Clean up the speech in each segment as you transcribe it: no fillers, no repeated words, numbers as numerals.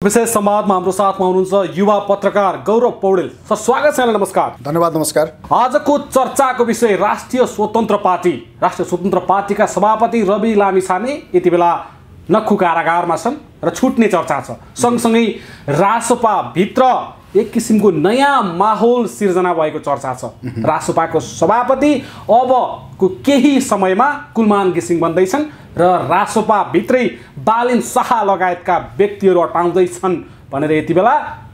विशेष संवादमा हाम्रो साथमा हुनुहुन्छ युवा पत्रकार गौरव पौडेल। सर स्वागत छ, नमस्कार। धन्यवाद, नमस्कार। आजको चर्चाको विषय राष्ट्रिय स्वतन्त्र पार्टीका सभापति रवि लामिछाने यति बेला नक्खु कारागारमा छन् र छुट्ने चर्चा छ। सँगसँगै रासपा भित्र एक किसिमको नयाँ माहौल सिर्जना भएको चर्चा छ। रासपाको सभापति अबको केही समयमा कुलमान घिसिङ बन्दैछन् र रासपा भित्रै बालिन शाह लगायतका व्यक्तिहरू अटाउँदैछन् भनेर यति बेला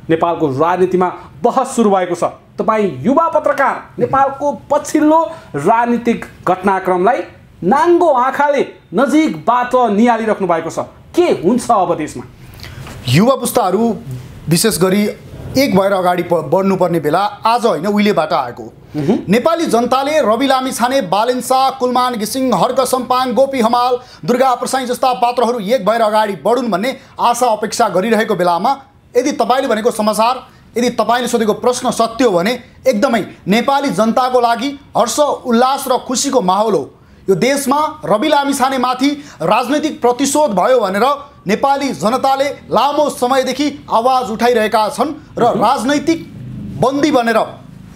नेपालको राजनीतिमा बहस सुरु भएको छ। तपाईँ युवा पत्रकार नेपालको पछिल्लो राजनीतिक घटनाक्रमलाई नाङ्गो आँखाले नजिकबाट निहालिराख्नु भएको छ। के हुन्छ अब देशमा? युवा पुस्ताहरू विशेष गरी एक भएर अगाडि बढ्नुपर्ने बेला आज होइन, उहिलेबाट आएको। नेपाली जनताले रवि लामिछाने, बालेन शाह, कुलमान घिसिङ, हर्क सम्पाङ, गोपी हमाल, दुर्गा प्रसाई जस्ता पात्रहरू एक भएर अगाडि बढुन् भन्ने आशा अपेक्षा गरिरहेको बेलामा यदि तपाईँले भनेको समाचार, यदि तपाईँले सोधेको प्रश्न सत्य हो भने एकदमै नेपाली जनताको लागि हर्ष, उल्लास र खुसीको माहौल हो। यो देशमा रवि लामिछानेमाथि राजनैतिक प्रतिशोध भयो भनेर नेपाली जनताले लामो समयदेखि आवाज उठाइरहेका छन् र राजनैतिक बन्दी बनेर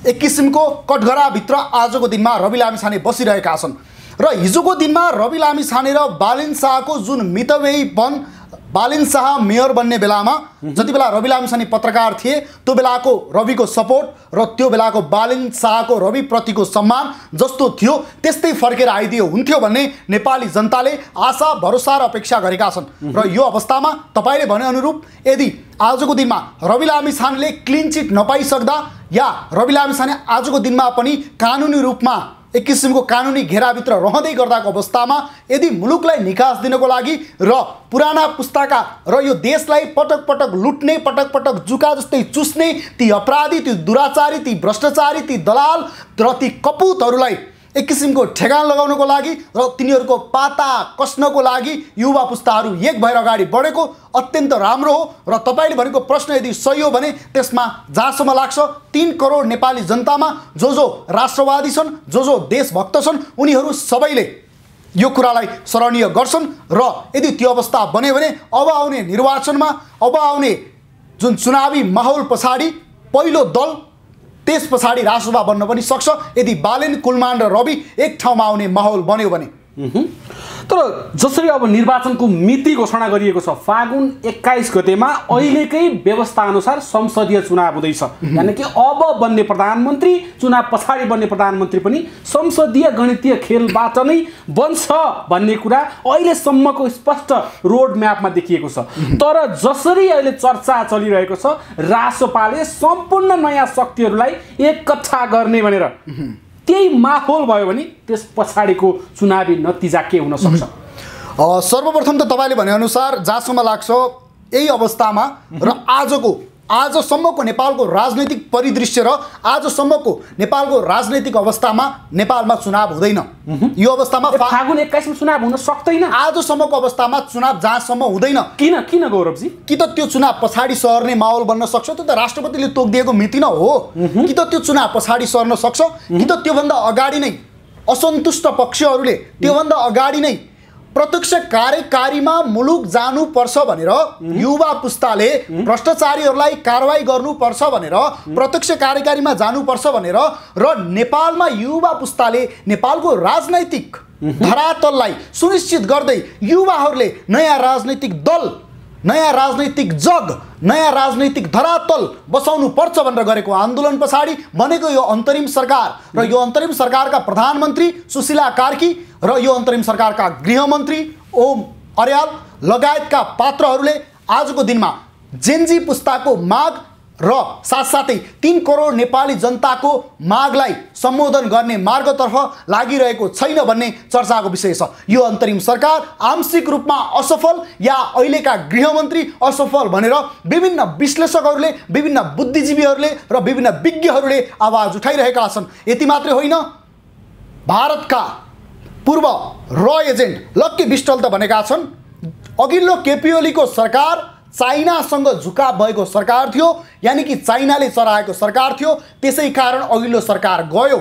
एक किसिमको कठघराभित्र आजको दिनमा रवि लामिछाने बसिरहेका छन्। र हिजोको दिनमा रवि लामिछाने र बालिन शाहको जुन मितव्ययीपन, बालिन शाह मेयर बन्ने बेलामा जति बेला रवि लामिछाने पत्रकार थिए त्यो बेलाको रविको सपोर्ट र त्यो बेलाको बालिन शाहको रविप्रतिको सम्मान जस्तो थियो त्यस्तै फर्केर आइदियो हुन्थ्यो भन्ने नेपाली जनताले आशा, भरोसा र अपेक्षा गरेका छन्। र यो अवस्थामा तपाईँले भने अनुरूप यदि आजको दिनमा रवि लामिछानेले क्लिन चिट नपाइसक्दा या रवि लामिछाने आजको दिनमा पनि कानुनी रूपमा एक किसिमको कानुनी घेराभित्र रहँदै गर्दाको अवस्थामा यदि मुलुकलाई निकास दिनको लागि र पुराना पुस्ताका र यो देशलाई पटक पटक लुट्ने, पटक पटक जुका जस्तै चुस्ने ती अपराधी, ती दुराचारी, ती भ्रष्टाचारी, ती दलाल र ती कपुतहरूलाई एक किसिमको ठेगान लगाउनको लागि र तिनीहरूको पाता कस्नको लागि युवा पुस्ताहरू एक भएर अगाडि बढेको अत्यन्त राम्रो हो। र तपाईँले भनेको प्रश्न यदि सही हो भने त्यसमा जहाँसम्म लाग्छ 3 करोड नेपाली जनतामा जो राष्ट्रवादी छन्, जो देशभक्त छन्, उनीहरू सबैले यो कुरालाई सराहनीय गर्छन्। र यदि त्यो अवस्था बन्यो भने अब आउने निर्वाचनमा, अब आउने जुन चुनावी माहौल पछाडि पहिलो दल, त्यस पछाडि रासपा बन्न पनि सक्छ यदि बालेन, कुलमान र रवि एक ठाउँमा आउने माहौल बन्यो भने। तर जसरी अब निर्वाचनको मिति घोषणा गरिएको छ फागुन 21 गतेमा, अहिलेकै व्यवस्था अनुसार संसदीय चुनाव हुँदैछ। यानि कि अब बन्ने प्रधानमन्त्री, चुनाव पछाडि बन्ने प्रधानमन्त्री पनि संसदीय गणितीय खेलबाट नै बन्छ भन्ने कुरा अहिलेसम्मको स्पष्ट रोड म्यापमा देखिएको छ। तर जसरी अहिले चर्चा चलिरहेको छ रासपाले सम्पूर्ण नयाँ शक्तिहरूलाई एकट्ठा गर्ने भनेर, त्यही माहौल भयो भने त्यस पछाडिको चुनावी नतिजा के हुन सक्छ? सर्वप्रथम त तपाईँले भनेअनुसार जहाँसम्म लाग्छ यही अवस्थामा र आजसम्मको नेपालको राजनैतिक परिदृश्य र आजसम्मको नेपालको राजनैतिक अवस्थामा नेपालमा चुनाव हुँदैन। यो अवस्थामा फागुन 21 मा चुनाव हुन सक्दैन। आजसम्मको अवस्थामा चुनाव जहाँसम्म हुँदैन। किन गौरवजी? कि त त्यो चुनाव पछाडि सर्ने माहौल बन्न सक्छ, त्यो त राष्ट्रपतिले तोकिदिएको मिति न हो। कि त त्यो चुनाव पछाडि सर्न सक्छ, कि त त्योभन्दा अगाडि नै असन्तुष्ट पक्षहरूले त्योभन्दा अगाडि नै प्रत्यक्ष कार्यकारीमा मुलुक जानुपर्छ भनेर युवा पुस्ताले भ्रष्टाचारीहरूलाई कारवाही गर्नुपर्छ भनेर प्रत्यक्ष कार्यकारीमा जानुपर्छ भनेर र नेपालमा युवा पुस्ताले नेपालको राजनैतिक धरातललाई सुनिश्चित गर्दै युवाहरूले नयाँ राजनैतिक दल, नयाँ राजनैतिक जग, नयाँ राजनैतिक धरातल बसाउनु पर्छ भनेर गरेको आन्दोलन पछाडि बनेको यो अन्तरिम सरकार र यो अन्तरिम सरकारका प्रधानमन्त्री सुशीला कार्की र यो अन्तरिम सरकारका गृहमन्त्री ओम अर्याल लगायतका पात्रहरूले आजको दिनमा जेनजी पुस्ताको माग र साथसाथै 3 करोड नेपाली जनताको मागलाई सम्बोधन गर्ने मार्गतर्फ लागिरहेको छैन भन्ने चर्चाको विषय छ। यो अन्तरिम सरकार आंशिक रूपमा असफल या अहिलेका गृहमन्त्री असफल भनेर विभिन्न विश्लेषकहरूले, विभिन्न बुद्धिजीवीहरूले र विभिन्न विज्ञहरूले आवाज उठाइरहेका छन्। यति मात्रै होइन, भारतका पूर्व र एजेन्ट लक्की बिस्टल त भनेका छन् अघिल्लो केपी ओलीको सरकार चाइनासँग झुकाव भएको सरकार थियो, यानी कि चाइनाले चराएको सरकार थियो, त्यसै कारण अघिल्लो सरकार गयो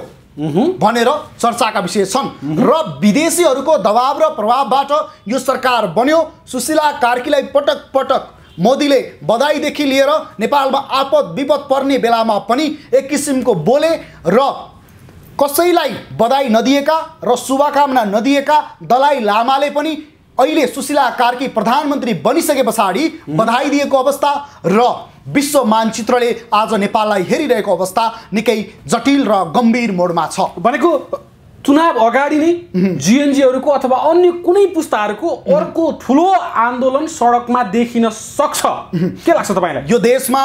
भनेर चर्चाका विषय छन्। र विदेशीहरूको दबाव र प्रभावबाट यो सरकार बन्यो। सुशीला कार्कीलाई पटक पटक मोदीले बधाईदेखि लिएर नेपालमा आपद विपद पर्ने बेलामा पनि एक किसिमको बोले र कसैलाई बधाई नदिएका र शुभकामना नदिएका दलाई लामाले पनि अहिले सुशीला कार्की प्रधानमन्त्री बनिसके पछाडि बधाई दिएको अवस्था र विश्व मानचित्रले आज नेपाललाई हेरिरहेको अवस्था निकै जटिल र गम्भीर मोडमा छ। भनेको चुनाव अगाडि नै जिएनजीहरूको अथवा अन्य कुनै पुस्ताहरूको अर्को ठुलो आन्दोलन सडकमा देखिन सक्छ, के लाग्छ तपाईँलाई? यो देशमा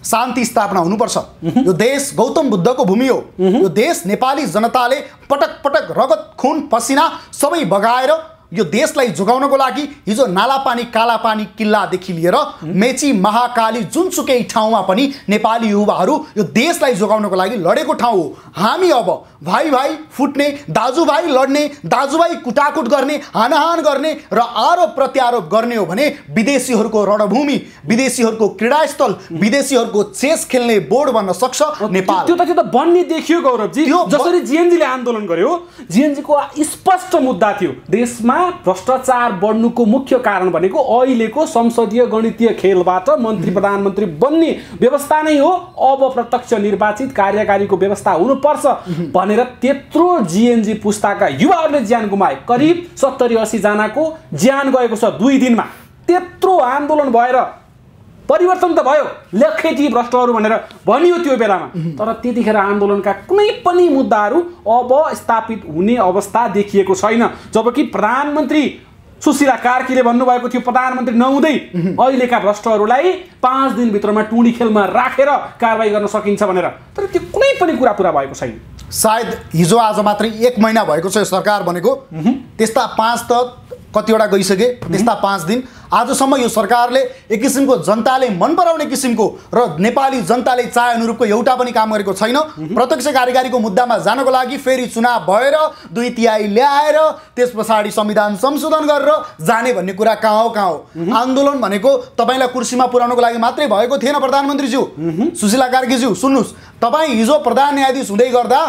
शान्ति स्थापना हुनुपर्छ। यो देश गौतम बुद्धको भूमि हो। यो देश नेपाली जनताले पटक पटक रगत खुन पसिना सबै बगाएर यो देशलाई जोगाउनको लागि हिजो नालापानी कालापानी किल्लादेखि लिएर मेची महाकाली जुनसुकै ठाउँमा पनि नेपाली युवाहरू यो देशलाई जोगाउनको लागि लडेको ठाउँ हो। हामी अब भाइ भाइ फुट्ने, दाजुभाइ लड्ने, दाजुभाइ कुटाकुट गर्ने, हानाहान गर्ने र आरोप प्रत्यारोप गर्ने हो भने विदेशीहरूको रणभूमि, विदेशीहरूको क्रीडास्थल, विदेशीहरूको चेस खेल्ने बोर्ड बन्न सक्छ नेपाल। त्यो त बन्ने देखियो गौरवजी। जसरी जिएनजीले आन्दोलन गर्यो, जिएनजीको स्पष्ट मुद्दा थियो देशमा भ्रष्टाचार बढ्नुको मुख्य कारण भनेको अहिलेको संसदीय गणितीय खेलबाट मन्त्री प्रधानमन्त्री बन्ने व्यवस्था नै हो। अब प्रत्यक्ष निर्वाचित कार्यकारीको व्यवस्था हुनुपर्छ भनेर त्यत्रो जिएनजी पुस्ताका युवाहरूले ज्यान गुमाए। करिब 70-80 जनाको ज्यान गएको छ 2 दिनमा। त्यत्रो आन्दोलन भएर परिवर्तन त भयो, लेखेटी भ्रष्टहरू भनेर भनियो त्यो बेलामा, तर त्यतिखेर आन्दोलनका कुनै पनि मुद्दाहरू अब स्थापित हुने अवस्था देखिएको छैन। जबकि प्रधानमन्त्री सुशीला कार्कीले भन्नुभएको थियो प्रधानमन्त्री नहुँदै अहिलेका भ्रष्टहरूलाई 5 दिनभित्रमा टुँडी खेलमा राखेर कारबाही गर्न सकिन्छ भनेर, तर त्यो कुनै पनि कुरा पुरा भएको छैन। सायद हिजो आज मात्रै 1 महिना भएको छ सरकार बनेको। त्यस्ता 5 त कतिवटा गइसके, त्यस्ता 5 दिन आजसम्म यो सरकारले एक किसिमको जनताले मन पराउने किसिमको र नेपाली जनताले चाहे अनुरूपको एउटा पनि काम गरेको छैन। प्रत्यक्ष कार्यकारीको मुद्दामा जानको लागि फेरि चुनाव भएर 2/3 ल्याएर त्यस पछाडि संविधान संशोधन गरेर जाने भन्ने कुरा कहाँ हो? आन्दोलन भनेको तपाईलाई कुर्सीमा पुर्याउनको लागि मात्रै भएको थिएन प्रधानमन्त्रीज्यू। सुशीला कार्कीज्यू सुन्नुस्, तपाईँ हिजो प्रधान न्यायाधीश हुँदै गर्दा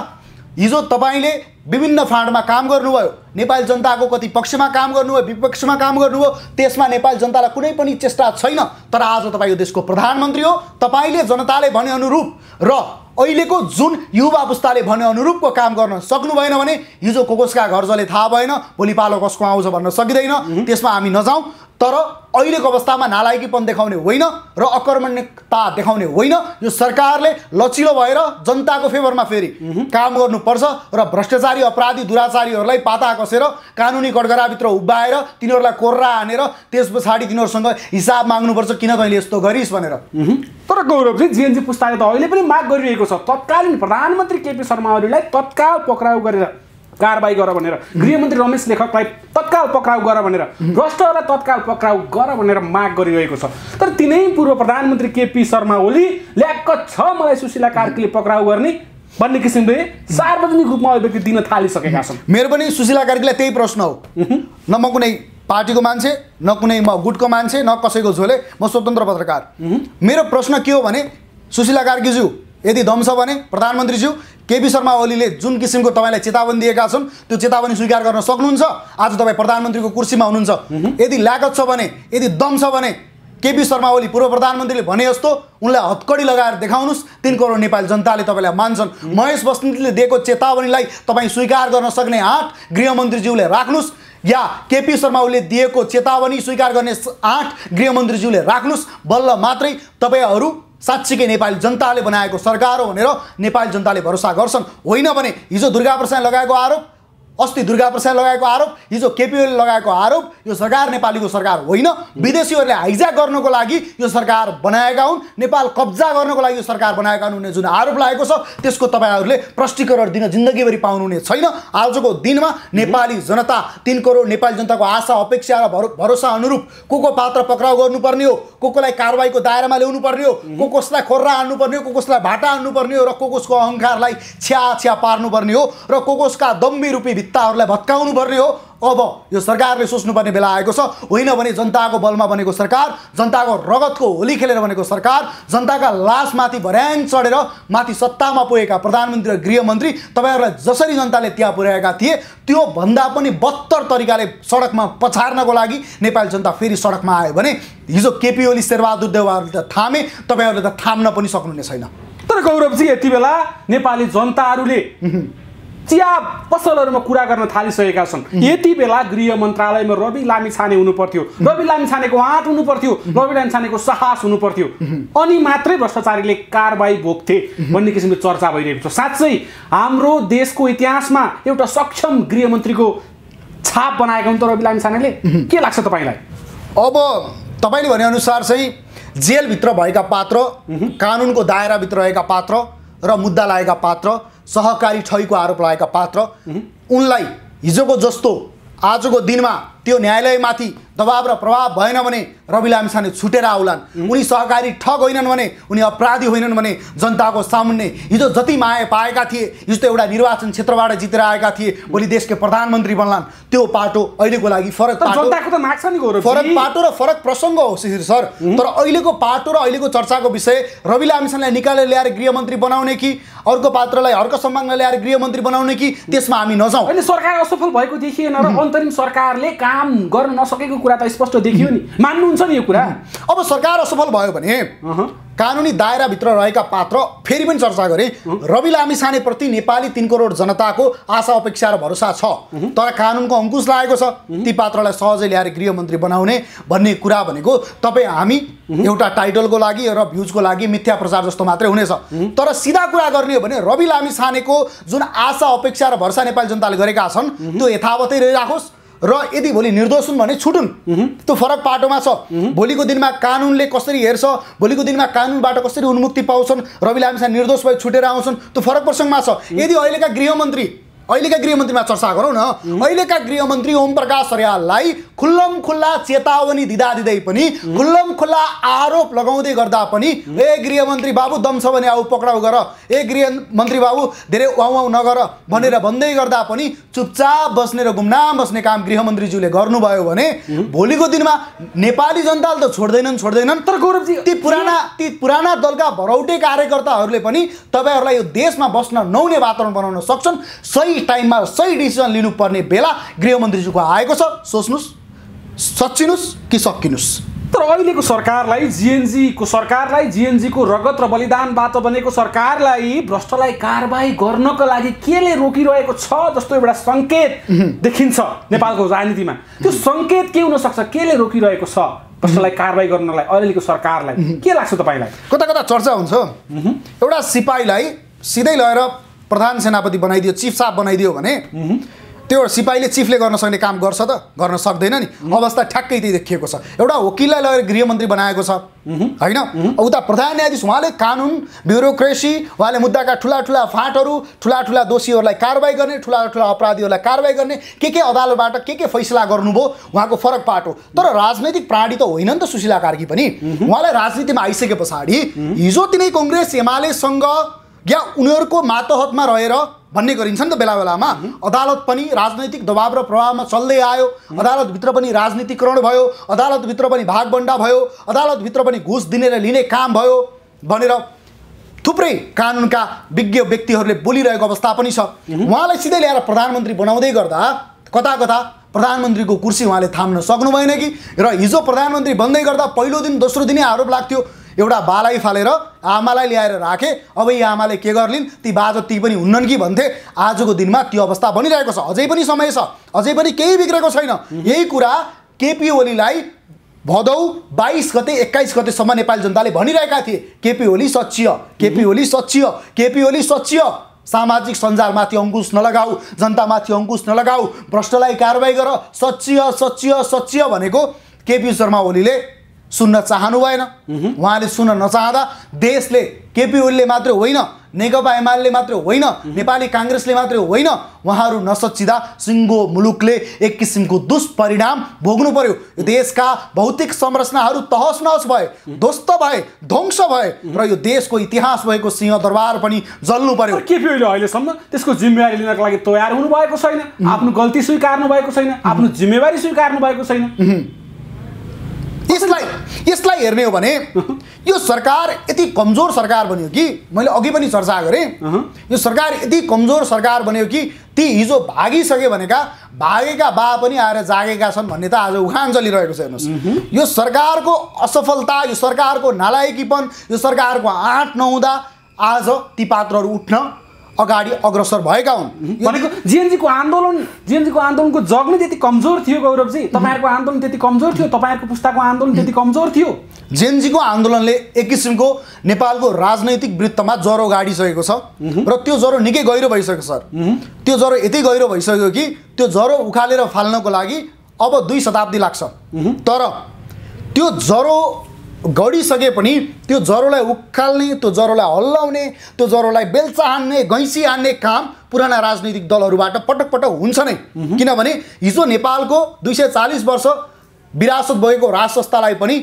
हिजो तपाईले विभिन्न फाँडमा काम गर्नुभयो, नेपाली जनताको कति पक्षमा काम गर्नुभयो, विपक्षमा काम गर्नुभयो, त्यसमा नेपाली जनतालाई कुनै पनि चेष्टा छैन। तर आज तपाईँ यो देशको प्रधानमन्त्री हो। तपाईले जनताले भने अनुरूप र अहिलेको जुन युवा पुस्ताले भने अनुरूपको काम गर्न सक्नु भएन भने हिजो कसका घर जले थाहा भएन, भोलि पालो कसको आउँछ भन्न सकिँदैन। त्यसमा हामी नजाउँ, तर अहिलेको अवस्थामा नालायकीपन देखाउने होइन र अकर्मण्यता देखाउने होइन। यो सरकारले लचिलो भएर जनताको फेभरमा फेरि काम गर्नुपर्छ र भ्रष्टाचारी अपराधी दुराचारीहरूलाई पाता कसेर कानुनी कठघराभित्र उभ्याएर तिनीहरूलाई कोर्रा हानेर त्यस पछाडि तिनीहरूसँग हिसाब माग्नुपर्छ, किन तैँले यस्तो गरिस् भनेर। तर गौरवजी जिएनजी पुस्ताले त अहिले पनि माग गरिरहेको छ तत्कालीन प्रधानमन्त्री केपी शर्मा ओलीलाई तत्काल पक्राउ गरेर कारबाही गर भनेर, गृहमन्त्री रमेश लेखकलाई तत्काल पक्राउ गर भनेर, भ्रष्टहरूलाई तत्काल पक्राउ गर भनेर माग गरिरहेको छ। तर तिनै पूर्व प्रधानमन्त्री केपी शर्मा ओली ल्याक्क छ मलाई सुशीला कार्कीले पक्राउ गर्ने भन्ने किसिमले सार्वजनिक रूपमा अभिव्यक्ति दिन थालिसकेका छन्। मेरो पनि सुशीला कार्कीलाई त्यही प्रश्न हो। न म कुनै पार्टीको मान्छे, न कुनै म गुटको मान्छे, न कसैको झोले, म स्वतन्त्र पत्रकार। मेरो प्रश्न के हो भने सुशीला कार्कीज्यू यदि दम छ भने प्रधानमन्त्रीज्यू केपी शर्मा ओलीले जुन किसिमको तपाईँलाई चेतावनी दिएका छन् त्यो चेतावनी स्वीकार गर्न सक्नुहुन्छ? आज तपाईँ प्रधानमन्त्रीको कुर्सीमा हुनुहुन्छ। यदि ल्याकत छ भने, यदि दम छ भने केपी शर्मा ओली पूर्व प्रधानमन्त्रीले भने जस्तो उनलाई हतकडी लगाएर देखाउनुहोस्। 3 करोड नेपाली जनताले तपाईँलाई मान्छन्। महेश बस्नेतले दिएको चेतावनीलाई तपाईँ स्वीकार गर्न सक्ने आँट गृहमन्त्रीज्यूले राख्नुहोस्, या केपी शर्मा ओलीले दिएको चेतावनी स्वीकार गर्ने आँट गृहमन्त्रीज्यूले राख्नुहोस्। बल्ल मात्रै तपाईँहरू साँच्चीकै नेपाली जनताले बनाएको सरकार हो भनेर नेपाली जनताले भरोसा गर्छन्। होइन भने हिजो दुर्गा प्रसाद लगाएको आरोप, अस्ति दुर्गा प्रसाद लगाएको आरोप, हिजो केपी ओलीले लगाएको आरोप, यो सरकार नेपालीको सरकार होइन। विदेशीहरूले हाइज्याक गर्नको लागि यो सरकार बनाएका हुन्, नेपाल कब्जा गर्नको लागि यो सरकार बनाएका हुन् भन्ने जुन आरोप लागेको छ त्यसको तपाईँहरूले प्रष्टीकरण दिन जिन्दगीभरि पाउनुहुने छैन। आजको दिनमा नेपाली जनता 3 करोड नेपाली जनताको आशा अपेक्षा र भरोसा अनुरूप को पात्र पक्राउ गर्नुपर्ने हो, कोलाई कारबाहीको दायरामा ल्याउनु पर्ने हो, कसलाई खोर्रा हान्नुपर्ने हो, कसलाई भाटा हान्नुपर्ने हो र कसको अहङ्कारलाई छ्या छ्या पार्नुपर्ने हो र कसका दम्बी रूपी भित्ताहरूलाई भत्काउनु पर्ने हो अब यो सरकारले सोच्नुपर्ने बेला आएको छ। होइन भने जनताको बलमा बनेको सरकार, जनताको रगतको होली खेलेर बनेको सरकार, जनताका लासमाथि भर्याङ चढेर माथि सत्तामा पुगेका प्रधानमन्त्री र गृहमन्त्री तपाईँहरूलाई जसरी जनताले त्यहाँ पुर्याएका थिए त्यो भन्दा पनि बदतर तरिकाले सडकमा पछार्नको लागि नेपाली जनता फेरि सडकमा आयो भने हिजो केपी ओली शेरबहादुर देउवाले त थामे, तपाईँहरूले त थाम्न पनि सक्नुहुने छैन। तर गौरवजी यति बेला नेपाली जनताहरूले चिया पसलहरूमा कुरा गर्न थालिसकेका छन्। यति बेला गृह मन्त्रालयमा रवि लामिछाने हुनु पर्थ्यो, रवि लामिछानेको आँट हुनु पर्थ्यो, रवि लामिछानेको साहस हुनु पर्थ्यो, अनि मात्रै भ्रष्टाचारीले कारबाही भोग्थे भन्ने किसिमको चर्चा भइरहेको छ। साँच्चै हाम्रो देशको इतिहासमा एउटा सक्षम गृहमन्त्रीको छाप बनाएका हुन् त रवि लामिछानेले, के लाग्छ तपाईँलाई? अब तपाईँले भनेअनुसार चाहिँ जेलभित्र भएका पात्र, कानुनको दायराभित्र रहेका पात्र र मुद्दा लागेका पात्र, सहकारी ठगीको आरोप लागेका पात्र, उनलाई हिजोको जस्तो आजको दिनमा त्यो न्यायालयमाथि दबाब र प्रभाव भएन भने रवि लामिछाने छुटेर आउलान्। उनी सहकारी ठग होइनन् भने, उनी अपराधी होइनन् भने जनताको सामुन्ने हिजो जति माया पाएका थिए, हिजो एउटा निर्वाचन क्षेत्रबाट जितेर आएका थिए, भोलि देशको प्रधानमन्त्री बन्लान्। त्यो पाटो अहिलेको लागि फरक पाटो, जनताको त माग्छ नि गौरव, फरक पाटो र फरक प्रसङ्ग हो शिशिर सर। तर अहिलेको पाटो र अहिलेको चर्चाको विषय रवि लामिछानेलाई निकालेर ल्याएर गृहमन्त्री बनाउने कि अर्को पात्रलाई हर्क सम्मानलाई ल्याएर गृहमन्त्री बनाउने कि त्यसमा हामी नजाउँ। अहिले सरकार असफल भएको देखिएन र अन्तरिम सरकारले काम गर्न नसकेको कुरा त स्पष्ट देखियो नि, मान्नुहुन्छ नि यो कुरा? अब सरकार असफल भयो भने कानुनी दायराभित्र रहेका पात्र, फेरि पनि चर्चा गरे, रवि लामिछानेप्रति नेपाली 3 करोड जनताको आशा अपेक्षा र भरोसा छ, तर कानुनको अङ्कुश लागेको छ। ती पात्रलाई सहजै ल्याएर गृहमन्त्री बनाउने भन्ने कुरा भनेको तपाईँ हामी एउटा टाइटलको लागि र भ्युजको लागि मिथ्या प्रचार जस्तो मात्रै हुनेछ। तर सिधा कुरा गर्ने हो भने रवि लामिछानेको जुन आशा अपेक्षा र भरोसा नेपाली जनताले गरेका छन् त्यो यथावतै रहिराखोस्, र यदि भोलि निर्दोष हुन् भने छुटुन्, त्यो फरक पाटोमा छ। भोलिको दिनमा कानुनले कसरी हेर्छ, भोलिको दिनमा कानुनबाट कसरी उन्मुक्ति पाउँछन्, रवि लामिछाने निर्दोष भई छुटेर आउँछन्, त्यो फरक प्रसङ्गमा छ। यदि अहिलेका गृहमन्त्रीमा चर्चा गरौँ न, अहिलेका गृहमन्त्री ओम प्रकाश अर्याललाई खुल्लम खुल्ला चेतावनी दिँदै पनि, खुल्लम खुल्ला आरोप लगाउँदै गर्दा पनि, ए गृहमन्त्री बाबु दम छ भने आऊ पक्राउ गर, ए गृहमन्त्री बाबु धेरै वाउ नगर भनेर भन्दै गर्दा पनि चुपचाप बस्ने र गुमनाम बस्ने काम गृहमन्त्रीज्यूले गर्नुभयो भने भोलिको दिनमा नेपाली जनताले त छोड्दैनन्। तर गौरवजी ती पुराना दलका भरौटे कार्यकर्ताहरूले पनि तपाईँहरूलाई यो देशमा बस्न नहुने वातावरण बनाउन सक्छन्। सही टाइममा सही डिसिजन लिनुपर्ने बेला गृहमन्त्रीज्यूको आएको छ। सोच्नुहोस्, सच्चिनुहोस् कि सकिनुहोस्। तर अहिलेको सरकारलाई, जिएनजीको रगत र बलिदानबाट बनेको सरकारलाई भ्रष्टलाई कारबाही गर्नको लागि केले रोकिरहेको छ जस्तो एउटा सङ्केत देखिन्छ नेपालको राजनीतिमा। त्यो सङ्केत के हुन सक्छ? केले रोकिरहेको छ भ्रष्टलाई कारबाही गर्नलाई अहिलेको सरकारलाई? के लाग्छ तपाईँलाई? कता कता चर्चा हुन्छ, एउटा सिपाहीलाई सिधै लगेर प्रधान सेनापति बनाइदियो, चिफ साहब बनाइदियो भने त्यो सिपाहीले चिफले गर्न सक्ने काम गर्छ त? गर्न सक्दैन नि। अवस्था ठ्याक्कै त्यही देखिएको छ। एउटा वकिललाई लगेर गृहमन्त्री बनाएको छ होइन, उता प्रधान न्यायाधीश, उहाँले कानुन, ब्युरोक्रेसी, उहाँले मुद्दाका ठुला फाँटहरू, ठुला दोषीहरूलाई कारबाही गर्ने, ठुला अपराधीहरूलाई कारबाही गर्ने, के अदालतबाट के फैसला गर्नुभयो, उहाँको फरक पाटो। तर राजनैतिक प्राणी त होइन नि त सुशीला कार्की पनि। उहाँलाई राजनीतिमा आइसके पछाडि हिजो तिनै कङ्ग्रेस एमालेसँग या उनीहरूको मातहतमा रहेर भन्ने गरिन्छ नि त बेला बेलामा। अदालत पनि राजनैतिक दबाव र प्रभावमा चल्दै आयो, अदालतभित्र पनि राजनीतिकरण भयो, अदालतभित्र पनि भागबन्डा भयो, अदालतभित्र पनि घुस दिने र लिने काम भयो भनेर थुप्रै कानुनका विज्ञ व्यक्तिहरूले बोलिरहेको अवस्था पनि छ। उहाँलाई सिधै ल्याएर प्रधानमन्त्री बनाउँदै गर्दा कता प्रधानमन्त्रीको कुर्सी उहाँले थाम्न सक्नु भएन कि? र हिजो प्रधानमन्त्री बन्दै गर्दा पहिलो दिन दोस्रो दिनै आरोप लाग्थ्यो, एउटा बालाई फालेर आमालाई ल्याएर राखे, अब यी आमाले के गर्लिन्, ती बाजती पनि हुन्नन् कि भन्थे। आजको दिनमा त्यो अवस्था बनिरहेको छ। अझै पनि समय छ, अझै पनि केही बिग्रेको छैन। यही कुरा केपी ओलीलाई भदौ 22 गते 21 गतेसम्म नेपाली जनताले भनिरहेका थिए, केपी ओली सच्चिय, सामाजिक सञ्जालमाथि अङ्कुश नलगाऊ, जनतामाथि अङ्कुश नलगाऊ, भ्रष्टलाई कारबाही गर, सच्चिय भनेको केपी शर्मा ओलीले सुन्न चाहनु भएन। उहाँले सुन्न नचाहँदा देशले, केपी ओलीले मात्र होइन, नेकपा एमाले मात्रै होइन, नेपाली काङ्ग्रेसले मात्रै होइन, उहाँहरू नसच्चिँदा सिङ्गो मुलुकले एक किसिमको दुष्परिणाम भोग्नु पर्यो। यो देशका भौतिक संरचनाहरू तहस नहस भए, ध्वस्त भए, ध्वंस भए र यो देशको इतिहास भएको सिंहदरबार पनि जल्नु पर्यो। के फेरि अहिलेसम्म त्यसको जिम्मेवारी लिनको लागि तयार हुनुभएको छैन, आफ्नो गल्ती स्वीकार्नु भएको छैन, आफ्नो जिम्मेवारी स्वीकार्नु भएको छैन। यसलाई हेर्ने हो भने यो सरकार यति कमजोर सरकार बन्यो कि मैले अघि पनि चर्चा गरेँ, यो सरकार यति कमजोर सरकार बन्यो कि ती हिजो भागिसके भनेका भागेका बा पनि आएर जागेका छन् भन्ने त आज उखान चलिरहेको छ। हेर्नुहोस्, यो सरकारको असफलता, यो सरकारको नालायकीपन, यो सरकारको आँट नहुँदा आज ती पात्रहरू उठ्न अगाडि अग्रसर भएका हुन्। भनेको जिएनजीको आन्दोलनको जग नै त्यति कमजोर थियो गौरवजी, तपाईँहरूको आन्दोलन त्यति कमजोर थियो, तपाईँहरूको पुस्ताको आन्दोलन त्यति कमजोर थियो। जेएनजीको आन्दोलनले एक किसिमको नेपालको राजनैतिक वृत्तमा ज्वरो गाडिसकेको छ र त्यो ज्वरो निकै गहिरो भइसक्यो सर। त्यो ज्वरो यति गहिरो भइसक्यो कि त्यो ज्वरो उखालेर फाल्नको लागि अब 2 शताब्दी लाग्छ। तर त्यो ज्वरो गडिसके पनि त्यो ज्वरोलाई उखाल्ने, त्यो ज्वरोलाई हल्लाउने, त्यो ज्वरोलाई बेल्चा हान्ने, गैँसी हान्ने काम पुराना राजनैतिक दलहरूबाट पटक पटक हुन्छ नै। किनभने हिजो नेपालको 240 वर्ष विरासत भएको राज संस्थालाई पनि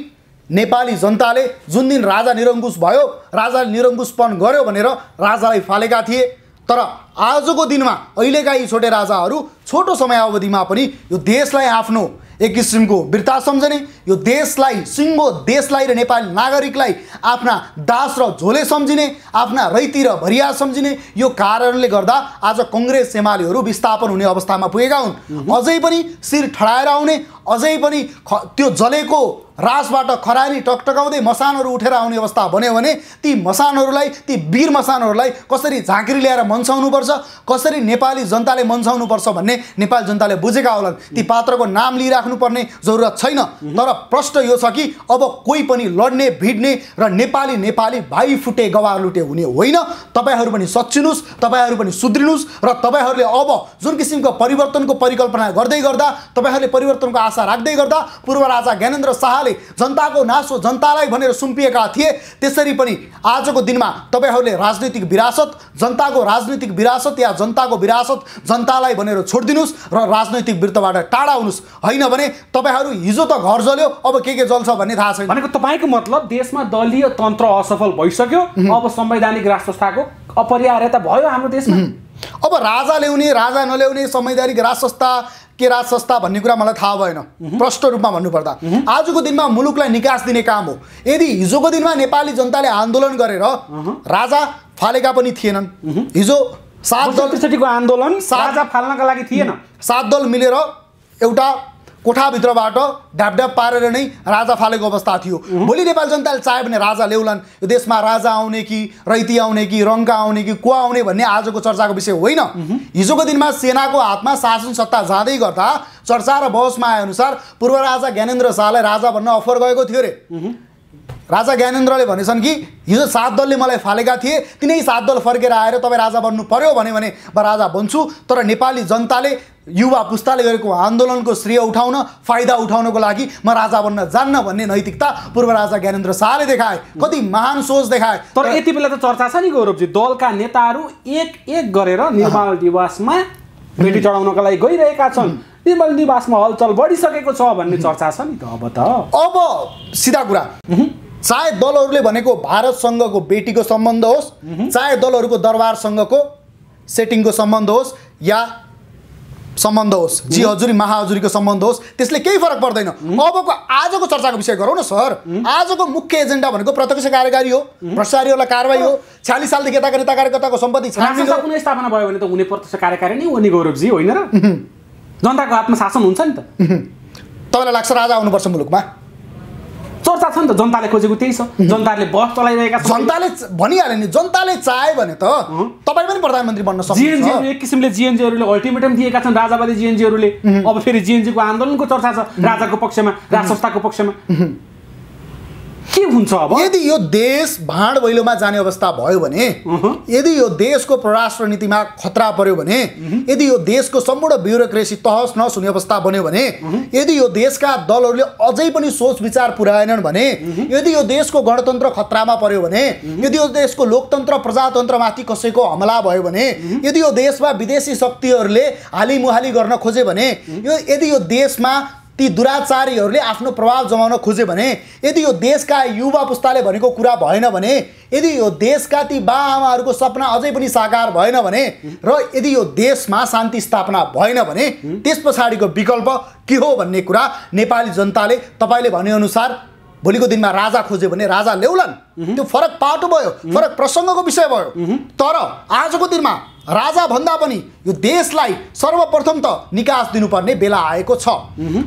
नेपाली जनताले जुन दिन राजा निरङ्कुश भयो, राजा निरङ्कुशपन गर्यो भनेर राजालाई फालेका थिए। तर आजको दिनमा अहिलेका यी छोटे राजाहरू छोटो समयावधिमा पनि यो देशलाई आफ्नो एक किसिमको वीरता सम्झने, यो देशलाई, सिङ्गो देशलाई र नेपाली नागरिकलाई आफ्ना दास र झोले सम्झिने, आफ्ना रैती र भरिया सम्झिने यो कारणले गर्दा आज कङ्ग्रेस एमालेहरू विस्थापन हुने अवस्थामा पुगेका हुन्। अझै पनि शिर ठडाएर आउने, अझै पनि त्यो जलेको रासबाट खरानी टकटकाउँदै मसानहरू उठेर आउने अवस्था बन्यो भने ती मसानहरूलाई, ती वीर मसानहरूलाई कसरी झाँक्री ल्याएर मन्साउनुपर्छ, कसरी नेपाली जनताले मन्साउनुपर्छ भन्ने नेपाली जनताले बुझेका होलान्। ती पात्रको नाम लिइराख्नुपर्ने जरुरत छैन। तर प्रश्न यो छ कि अब कोही पनि लड्ने, भिड्ने र नेपाली भाइ फुटे गवार लुटे हुने होइन। तपाईहरू पनि सच्चिनुस्, तपाईहरू पनि सुध्रिनुस् र तपाईहरूले अब जुन किसिमको परिवर्तनको परिकल्पना गर्दै गर्दा, तपाईहरूले परिवर्तनको आशा राख्दै गर्दा पूर्व राजा ज्ञानेन्द्र शाहले जनताको नासो जनतालाई भनेर सुम्पिएका थिए, त्यसरी पनि आजको दिनमा तपाईहरूले राजनीतिक विरासत, जनताको राजनीतिक विरासत या जनताको विरासत जनतालाई भनेर छोडिदिनुस् र राजनैतिक वृत्तबाट टाढा हुनुस्। होइन भने तपाईहरू हिजो त घर जल्यो, अब के जल्छ भन्ने थाहा छैन। भनेको तपाईँको मतलब देशमा दलीय तन्त्र असफल भइसक्यो, अब संवैधानिक राज संस्थाको अपरिहार्यता भयो हाम्रो देशमा। अब राजा ल्याउने, राजा नल्याउने, संवैधानिक राज संस्था के राज संस्था भन्ने कुरा मलाई थाहा भएन। प्रष्ट रूपमा भन्नुपर्दा आजको दिनमा मुलुकलाई निकास दिने काम हो। यदि हिजोको दिनमा नेपाली जनताले आन्दोलन गरेर राजा फालेका पनि थिएनन्, हिजो 7 दलको आन्दोलन राजा फाल्नका लागि थिएन, 7 दल मिलेर एउटा कोठाभित्रबाट ढापढाप पारेर नै राजा फालेको अवस्था थियो। भोलि नेपाली जनताले चाह्यो भने राजा ल्याउलान्। यो देशमा राजा आउने कि रैती आउने कि रङ्का आउने कि को आउने भन्ने आजको चर्चाको विषय होइन। हिजोको दिनमा सेनाको हातमा शासन सत्ता जाँदै गर्दा चर्चा र बहसमा आएअनुसार पूर्व राजा ज्ञानेन्द्र शाहलाई राजा भन्न अफर गएको थियो रे। राजा ज्ञानेन्द्रले भनेछन् कि हिजो 7 दलले मलाई फालेका थिए, तिनै 7 दल फर्केर आएर तपाईँ राजा बन्नु पर्यो भने म राजा बन्छु। तर नेपाली जनताले, युवा पुस्ताले गरेको आन्दोलनको श्रेय उठाउन, फाइदा उठाउनको लागि म राजा बन्न जान्न भन्ने नैतिकता पूर्व राजा ज्ञानेन्द्र शाहले देखाए। कति महान सोच देखाए। तर यति बेला त चर्चा छ नि गौरवजी, दलका नेताहरू एक गरेर निर्मल निवासमा भेटी चढाउनका लागि गइरहेका छन्। निर्मल निवासमा हलचल बढिसकेको छ भन्ने चर्चा छ नि त। अब सिधा कुरा, चाहे दलहरूले भनेको भारतसँगको बेटीको सम्बन्ध होस्, चाहे दलहरूको दरबारसँगको सेटिङको सम्बन्ध होस् या सम्बन्ध होस्, जी हजुरी महाहजुरीको सम्बन्ध होस्, त्यसले केही फरक पर्दैन। अबको आजको चर्चाको विषय गरौँ न सर। आजको मुख्य एजेन्डा भनेको प्रत्यक्ष कार्यकारी हो, भ्रष्टाचारीहरूलाई कारबाही हो, 46 सालदेखि यताका नेता कार्यकर्ताको सम्पत्ति छानबिन हो। कुनै स्थापना भयो भने त हुने प्रत्यक्ष कार्यकारी नै हो नि गौरवजी, होइन र? जनताको हातमा शासन हुन्छ नि त। तपाईँलाई लाग्छ राजा आउनुपर्छ मुलुकमा? चर्चा छ नि त, जनताले खोजेको त्यही छ। जनताले बस चलाइरहेका छन्, जनताले भनिहाल्यो नि। जनताले चाहे भने त तपाईँ पनि प्रधानमन्त्री बन्न सक्नुहुन्छ। एक किसिमले जिएनजीहरूले अल्टिमेटम दिएका छन्, राजावादी जिएनजीहरूले। अब फेरि जिएनजीको आन्दोलनको चर्चा छ, राजाको पक्षमा, राज संस्थाको पक्षमा। के हुन्छ अब? यदि यो देश भाँड भैलोमा जाने अवस्था भयो भने, यदि यो देशको परराष्ट्र नीतिमा खतरा पर्यो भने, यदि यो देशको सम्पूर्ण ब्युरोक्रेसी तहस नहस हुने अवस्था बन्यो भने, यदि यो देशका दलहरूले अझै पनि सोच विचार पुर्याएनन् भने, यदि यो देशको गणतन्त्र खतरामा पर्यो भने, यदि यो देशको लोकतन्त्र प्रजातन्त्रमाथि कसैको हमला भयो भने, यदि यो देशमा विदेशी शक्तिहरूले हालिमुहाली गर्न खोजे भने, यदि यो देशमा ती दुराचारीहरूले आफ्नो प्रभाव जमाउन खोजे भने, यदि यो देशका युवा पुस्ताले भनेको कुरा भएन भने, यदि यो देशका ती बाआमाहरूको सपना अझै पनि साकार भएन भने, र यदि यो देशमा शान्ति स्थापना भएन भने, त्यस पछाडिको विकल्प के हो भन्ने कुरा नेपाली जनताले तपाईँले भनेअनुसार भोलिको दिनमा राजा खोज्यो भने राजा ल्याउलान्। त्यो फरक पाटो भयो, फरक प्रसङ्गको विषय भयो। तर आजको दिनमा राजा भन्दा पनि यो देशलाई सर्वप्रथम त निकास दिनुपर्ने बेला आएको छ।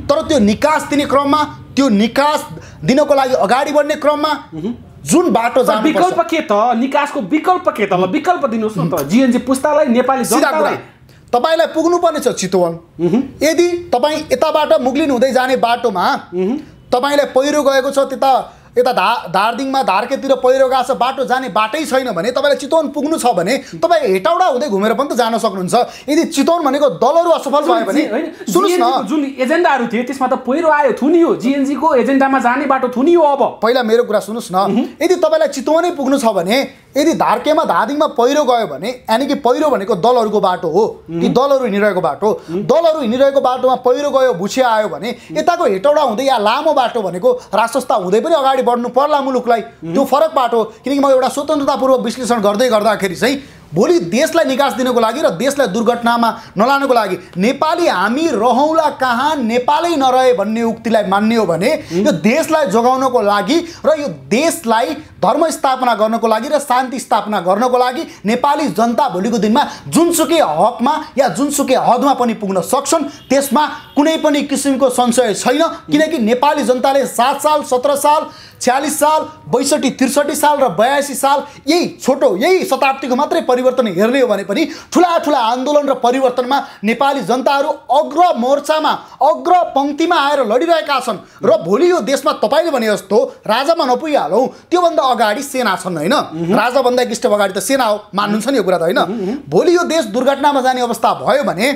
तर त्यो निकास दिने क्रममा, त्यो निकास दिनको लागि अगाडि बढ्ने क्रममा जुन बाटो जानुपर्छ, विकल्प के त? निकासको विकल्प के त? ल विकल्प दिनुहोस् न त जीएनजी पुस्तालाई, नेपाली जनतालाई। तपाईलाई पुग्नुपर्ने छ चितवन। यदि तपाईँ यताबाट मुगलिन हुँदै जाने बाटोमा तपाईलाई पहिरो गएको छ, यता दार्जिलिङमा धारकेतिर पहिरो गएको छ, बाटो जाने बाटै छैन भने, तपाईँलाई चितवन पुग्नु छ भने तपाईँ हेटौडा हुँदै घुमेर पनि त जान सक्नुहुन्छ। यदि चितवन भनेको दलहरू असफल भयो भने, सुन्नुहोस् न, जुन एजेन्डाहरू थिए त्यसमा त पहिरो आयो, थुनियो। जीएनजीको एजेन्डामा जाने बाटो थुनियो। अब पहिला मेरो कुरा सुन्नुहोस् न, यदि तपाईँलाई चितवनै पुग्नु छ भने, यदि धारकेमा धादिङमा पहिरो गयो भने, यानि कि पहिरो भनेको दलहरूको बाटो हो, ती दलहरू हिँडिरहेको बाटो, दलहरू हिँडिरहेको बाटोमा पहिरो गयो, भुसिया आयो भने, यताको हेटौडा हुँदै या लामो बाटो भनेको राजसंस्था हुँदै पनि अगाडि बढ्नु पर्ला मुलुकलाई। त्यो फरक बाटो। किनकि म एउटा स्वतन्त्रतापूर्वक विश्लेषण गर्दाखेरि चाहिँ भोलि देशलाई निकास दिनको लागि र देशलाई दुर्घटनामा नलानको लागि नेपाली हामी रहौँला कहाँ, नेपालै नरहे भन्ने उक्तिलाई मान्ने हो भने, यो देशलाई जोगाउनको लागि र यो देशलाई धर्म स्थापना गर्नको लागि र शान्ति स्थापना गर्नको लागि नेपाली जनता भोलिको दिनमा जुनसुकै हकमा या जुनसुकै हदमा पनि पुग्न सक्छन्। त्यसमा कुनै पनि किसिमको संशय छैन। किनकि नेपाली जनताले 7 साल, 17 साल, 46 साल, 62, 63 साल र 82 साल यही शताब्दीको मात्रै परिवर्तन हेर्ने हो भने पनि ठुला ठुला आन्दोलन र परिवर्तनमा नेपाली जनताहरू अग्र मोर्चामा, अग्र पङ्क्तिमा आएर लडिरहेका छन्। र भोलि यो देशमा तपाईँले भने जस्तो राजामा नपुगिहालौँ, त्योभन्दा अगाडि सेना छन् होइन। राजाभन्दा एक स्टेप अगाडि त सेना हो, मान्नुहुन्छ नि यो कुरा त होइन। भोलि यो देश दुर्घटनामा जाने अवस्था भयो भने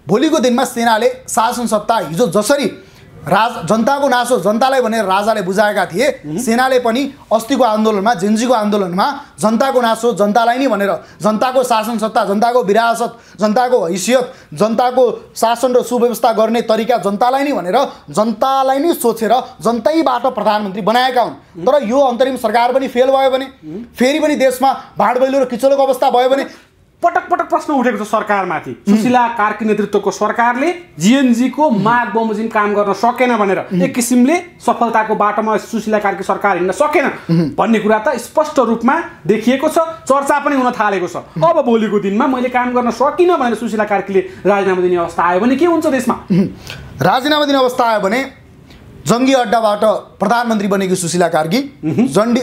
भोलिको दिनमा सेनाले शासन सत्ता हिजो जसरी जनताको नासो जनतालाई भनेर राजाले बुझाएका थिए, सेनाले पनि अस्तिको आन्दोलनमा, जेन्जीको आन्दोलनमा जनताको नासो जनतालाई नै भनेर, जनताको शासन सत्ता, जनताको विरासत, जनताको हैसियत, जनताको शासन र सुव्यवस्था गर्ने तरिका जनतालाई नै भनेर, जनतालाई नै सोचेर जनतैबाट प्रधानमन्त्री बनाएका हुन्। तर यो अन्तरिम सरकार पनि फेल भयो भने, फेरि पनि देशमा भाँडभैलो र किचलोको अवस्था भयो भने, पटक पटक प्रश्न उठेको छ सरकारमाथि। सुशीला कार्की नेतृत्वको सरकारले जीएनजीको माग बमोजिम काम गर्न सकेन भनेर, एक किसिमले सफलताको बाटोमा सुशीला कार्की सरकार हिँड्न सकेन भन्ने कुरा त स्पष्ट रूपमा देखिएको छ, चर्चा पनि हुन थालेको छ। अब भोलिको दिनमा मैले काम गर्न सकिनँ भनेर सुशीला कार्कीले राजीनामा दिने अवस्था आयो भने के हुन्छ देशमा? राजीनामा दिने अवस्था आयो भने जङ्गी अड्डाबाट प्रधानमन्त्री बनेकी सुशीला कार्की,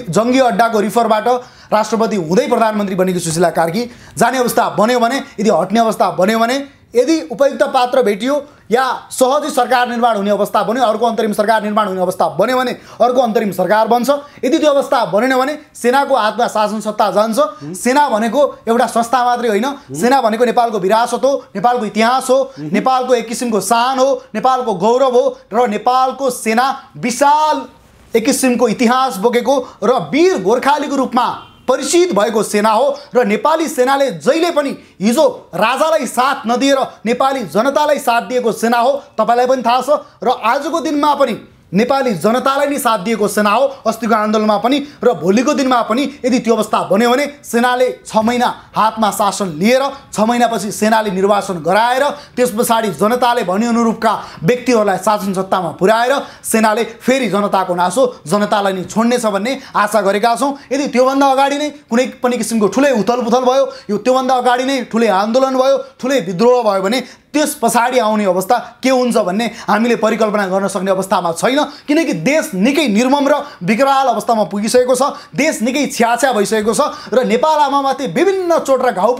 जङ्गी अड्डाको रिफरबाट राष्ट्रपति हुँदै प्रधानमन्त्री बनेकी सुशीला कार्की जाने अवस्था बन्यो भने, यदि हट्ने अवस्था बन्यो भने, यदि उपयुक्त पात्र भेटियो या सहजै सरकार निर्माण हुने अवस्था बन्यो, अर्को अन्तरिम सरकार निर्माण हुने अवस्था बन्यो भने अर्को अन्तरिम सरकार बन्छ। यदि त्यो अवस्था बनेन भने सेनाको हातमा शासन सत्ता जान्छ। सेना भनेको एउटा संस्था मात्रै होइन, सेना भनेको नेपालको विरासत हो, नेपालको इतिहास हो, नेपालको एक किसिमको शान हो, नेपालको गौरव हो। र नेपालको सेना विशाल एक किसिमको इतिहास बोकेको र वीर गोर्खालीको रूपमा परिचित भएको सेना हो। र नेपाली सेनाले जहिले पनि हिजो राजालाई साथ नदिएर नेपाली जनतालाई साथ दिएको सेना हो, तपाईँलाई पनि थाहा छ। र आजको दिनमा पनि नेपाली जनतालाई नै साथ दिएको सेना हो, अस्तिको आन्दोलनमा पनि र भोलिको दिनमा पनि। यदि त्यो अवस्था बन्यो भने सेनाले 6 महिना हातमा शासन लिएर 6 महिनापछि सेनाले निर्वाचन गराएर त्यस पछाडि जनताले भने अनुरूपका व्यक्तिहरूलाई शासन सत्तामा पुर्याएर सेनाले फेरि जनताको नासो जनतालाई नै छोड्नेछ भन्ने आशा गरेका छौँ। यदि त्योभन्दा अगाडि नै कुनै पनि किसिमको ठुलै उथलपुथल भयो, यो त्योभन्दा अगाडि नै ठुलै आन्दोलन भयो, ठुलै विद्रोह भयो भने त्यस पछाडि आउने अवस्था के हुन्छ भन्ने हामीले परिकल्पना गर्न सक्ने अवस्थामा छैन, किनकि देश निकै निर्मम र विकराल अवस्थामा पुगिसकेको छ। देश निकै छ्याछ्या भइसकेको छ र नेपाल आमामाथि विभिन्न चोट र घाउ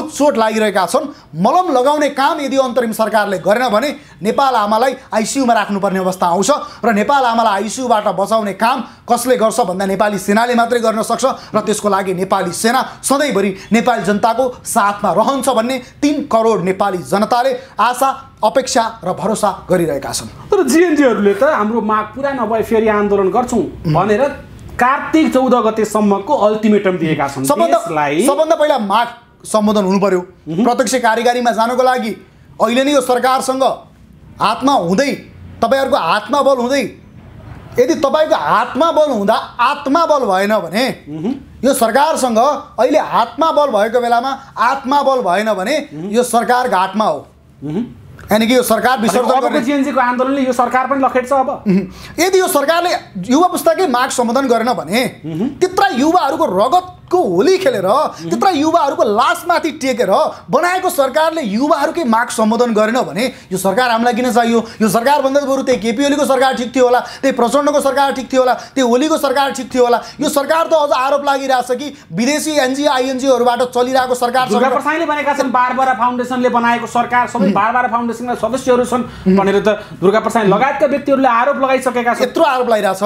चोट लागिरहेका छन्। मलम लगाउने काम यदि अन्तरिम सरकारले गरेन भने नेपाल आमालाई आइसियुमा राख्नुपर्ने अवस्था आउँछ र नेपाल आमालाई आइसियुबाट बचाउने काम कसले गर्छ भन्दा नेपाली सेनाले मात्रै गर्न सक्छ र त्यसको लागि नेपाली सेना सधैँभरि नेपाली जनताको साथमा रहन्छ भन्ने 3 करोड नेपाली जनताले आशा, अपेक्षा र भरोसा गरिरहेका छन्। तर जिएनजीहरूले त हाम्रो माग पुरा नभए फेरि आन्दोलन गर्छौँ भनेर कार्तिक 14 गतेसम्मको अल्टिमेटम दिएका छन्। सबभन्दा पहिला माग सम्बोधन हुनु पर्यो। प्रत्यक्ष कार्यकारीमा जानको लागि अहिले नै यो सरकारसँग हातमा हुँदै, तपाईँहरूको हातमा बल हुँदै, यदि तपाईँको हातमा बल हुँदा आत्मा बल भएन भने यो सरकारसँग अहिले हातमा बल भएको बेलामा आत्मा बल भएन भने यो सरकार घाटमा हो। यानी कि यो सरकार विसर्जन गर्ने जिएनजीको आन्दोलनले यो सरकार पनि लखेट्छ। अब यदि यो सरकारले युवा पुस्ताकै माग सम्बोधन गरेन भने त्यत्रा युवाहरूको रगतको होली खेलेर, त्यत्रा युवाहरूको लासमाथि टेकेर बनाएको सरकारले युवाहरूकै माग सम्बोधन गरेन भने यो सरकार हामीलाई किन चाहियो? यो सरकार भन्दा बरु त्यही केपी ओलीको सरकार ठिक थियो होला, त्यही प्रचण्डको सरकार ठिक थियो होला, त्यही ओलीको सरकार ठिक थियो होला। यो सरकार त अझ आरोप लागिरहेछ कि विदेशी एनजिओ आइएनजिओहरूबाट चलिरहेको सरकार छ। दुर्गा प्रसाईले भनेका छन् बारबारा फाउन्डेसनले बनाएको सरकार, सबै बारबारा फाउन्डेसनका सदस्यहरू छन् भनेर त दुर्गा प्रसाई लगायतका व्यक्तिहरूले आरोप लगाइसकेका छन्। यत्रो आरोप लगाइरहेछ।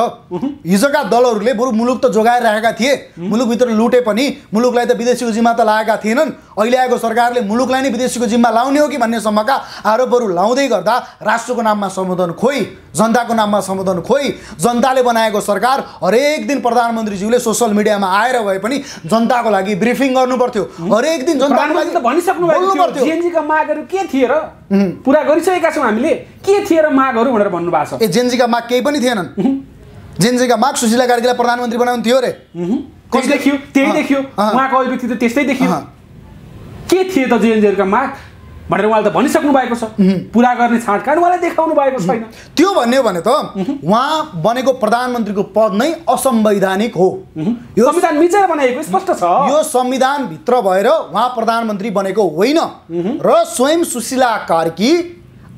हिजोका दलहरूले बरु मुलुक त जोगाएर राखेका थिए, मुलुकभित्र लुटे पनि मुलुकलाई त विदेशीको जिम्मा त लागेका थिएनन्। अहिले आएको सरकारले मुलुकलाई नै विदेशीको जिम्मा लाउने हो कि भन्ने सम्मका आरोपहरू लाउँदै गर्दा राष्ट्रको नाममा सम्बोधन खोइ, जनताको नाममा सम्बोधन खोइ। जनताले बनाएको सरकार हरेक दिन प्रधानमन्त्रीज्यूले सोसल मिडियामा आएर भए पनि जनताको लागि ब्रिफिङ गर्नु पर्थ्यो। हरेक दिन जनताको लागि भनिसक्नु भएको थियो जेएनजीका मागहरू के थिए र पुरा गरिसकेका छौँ हामीले, के थिए र मागहरू भनेर भन्नुभएको छ। जेएनजीका माग केही पनि थिएनन्। जेएनजीका माग सुशीला कार्कीलाई प्रधानमन्त्री बनाउनु थियो रे। त्यही देखियो उहाँको अभिव्यक्ति त त्यस्तै देखियो। के थिए त जेएनजीहरूका माग भनेर उहाँले त भनिसक्नु भएको छ। पुरा गर्ने छाँटकाँट उहाँले देखाउनु भएको छैन। त्यो भन्ने भने त उहाँ बनेको प्रधानमन्त्रीको पद नै असंवैधानिक हो। यो संविधान मिचेर बनाएको स्पष्ट छ। यो संविधानभित्र भएर उहाँ प्रधानमन्त्री बनेको होइन र स्वयं सुशीला कार्की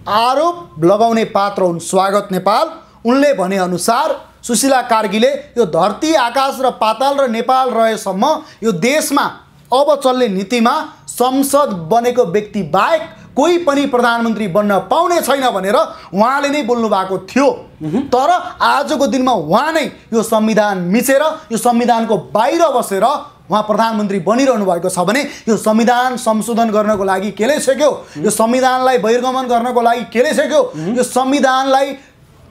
आरोप लगाउने पात्र हुन् स्वागत नेपाल। उनले भने अनुसार सुशीला कार्कीले यो धरती, आकाश र पाताल र नेपाल रहेसम्म यो देशमा अब चल्ने नीतिमा संसद बनेको व्यक्ति बाहेक कोही पनि प्रधानमन्त्री बन्न पाउने छैन भनेर उहाँले नै बोल्नु भएको थियो। तर आजको दिनमा उहाँ नै यो संविधान मिचेर यो संविधानको बाहिर बसेर उहाँ प्रधानमन्त्री बनिरहनु भएको छ भने यो संविधान संशोधन गर्नको लागि केले सक्यो? यो संविधानलाई बहिर्गमन गर्नको लागि केले सक्यो? यो संविधानलाई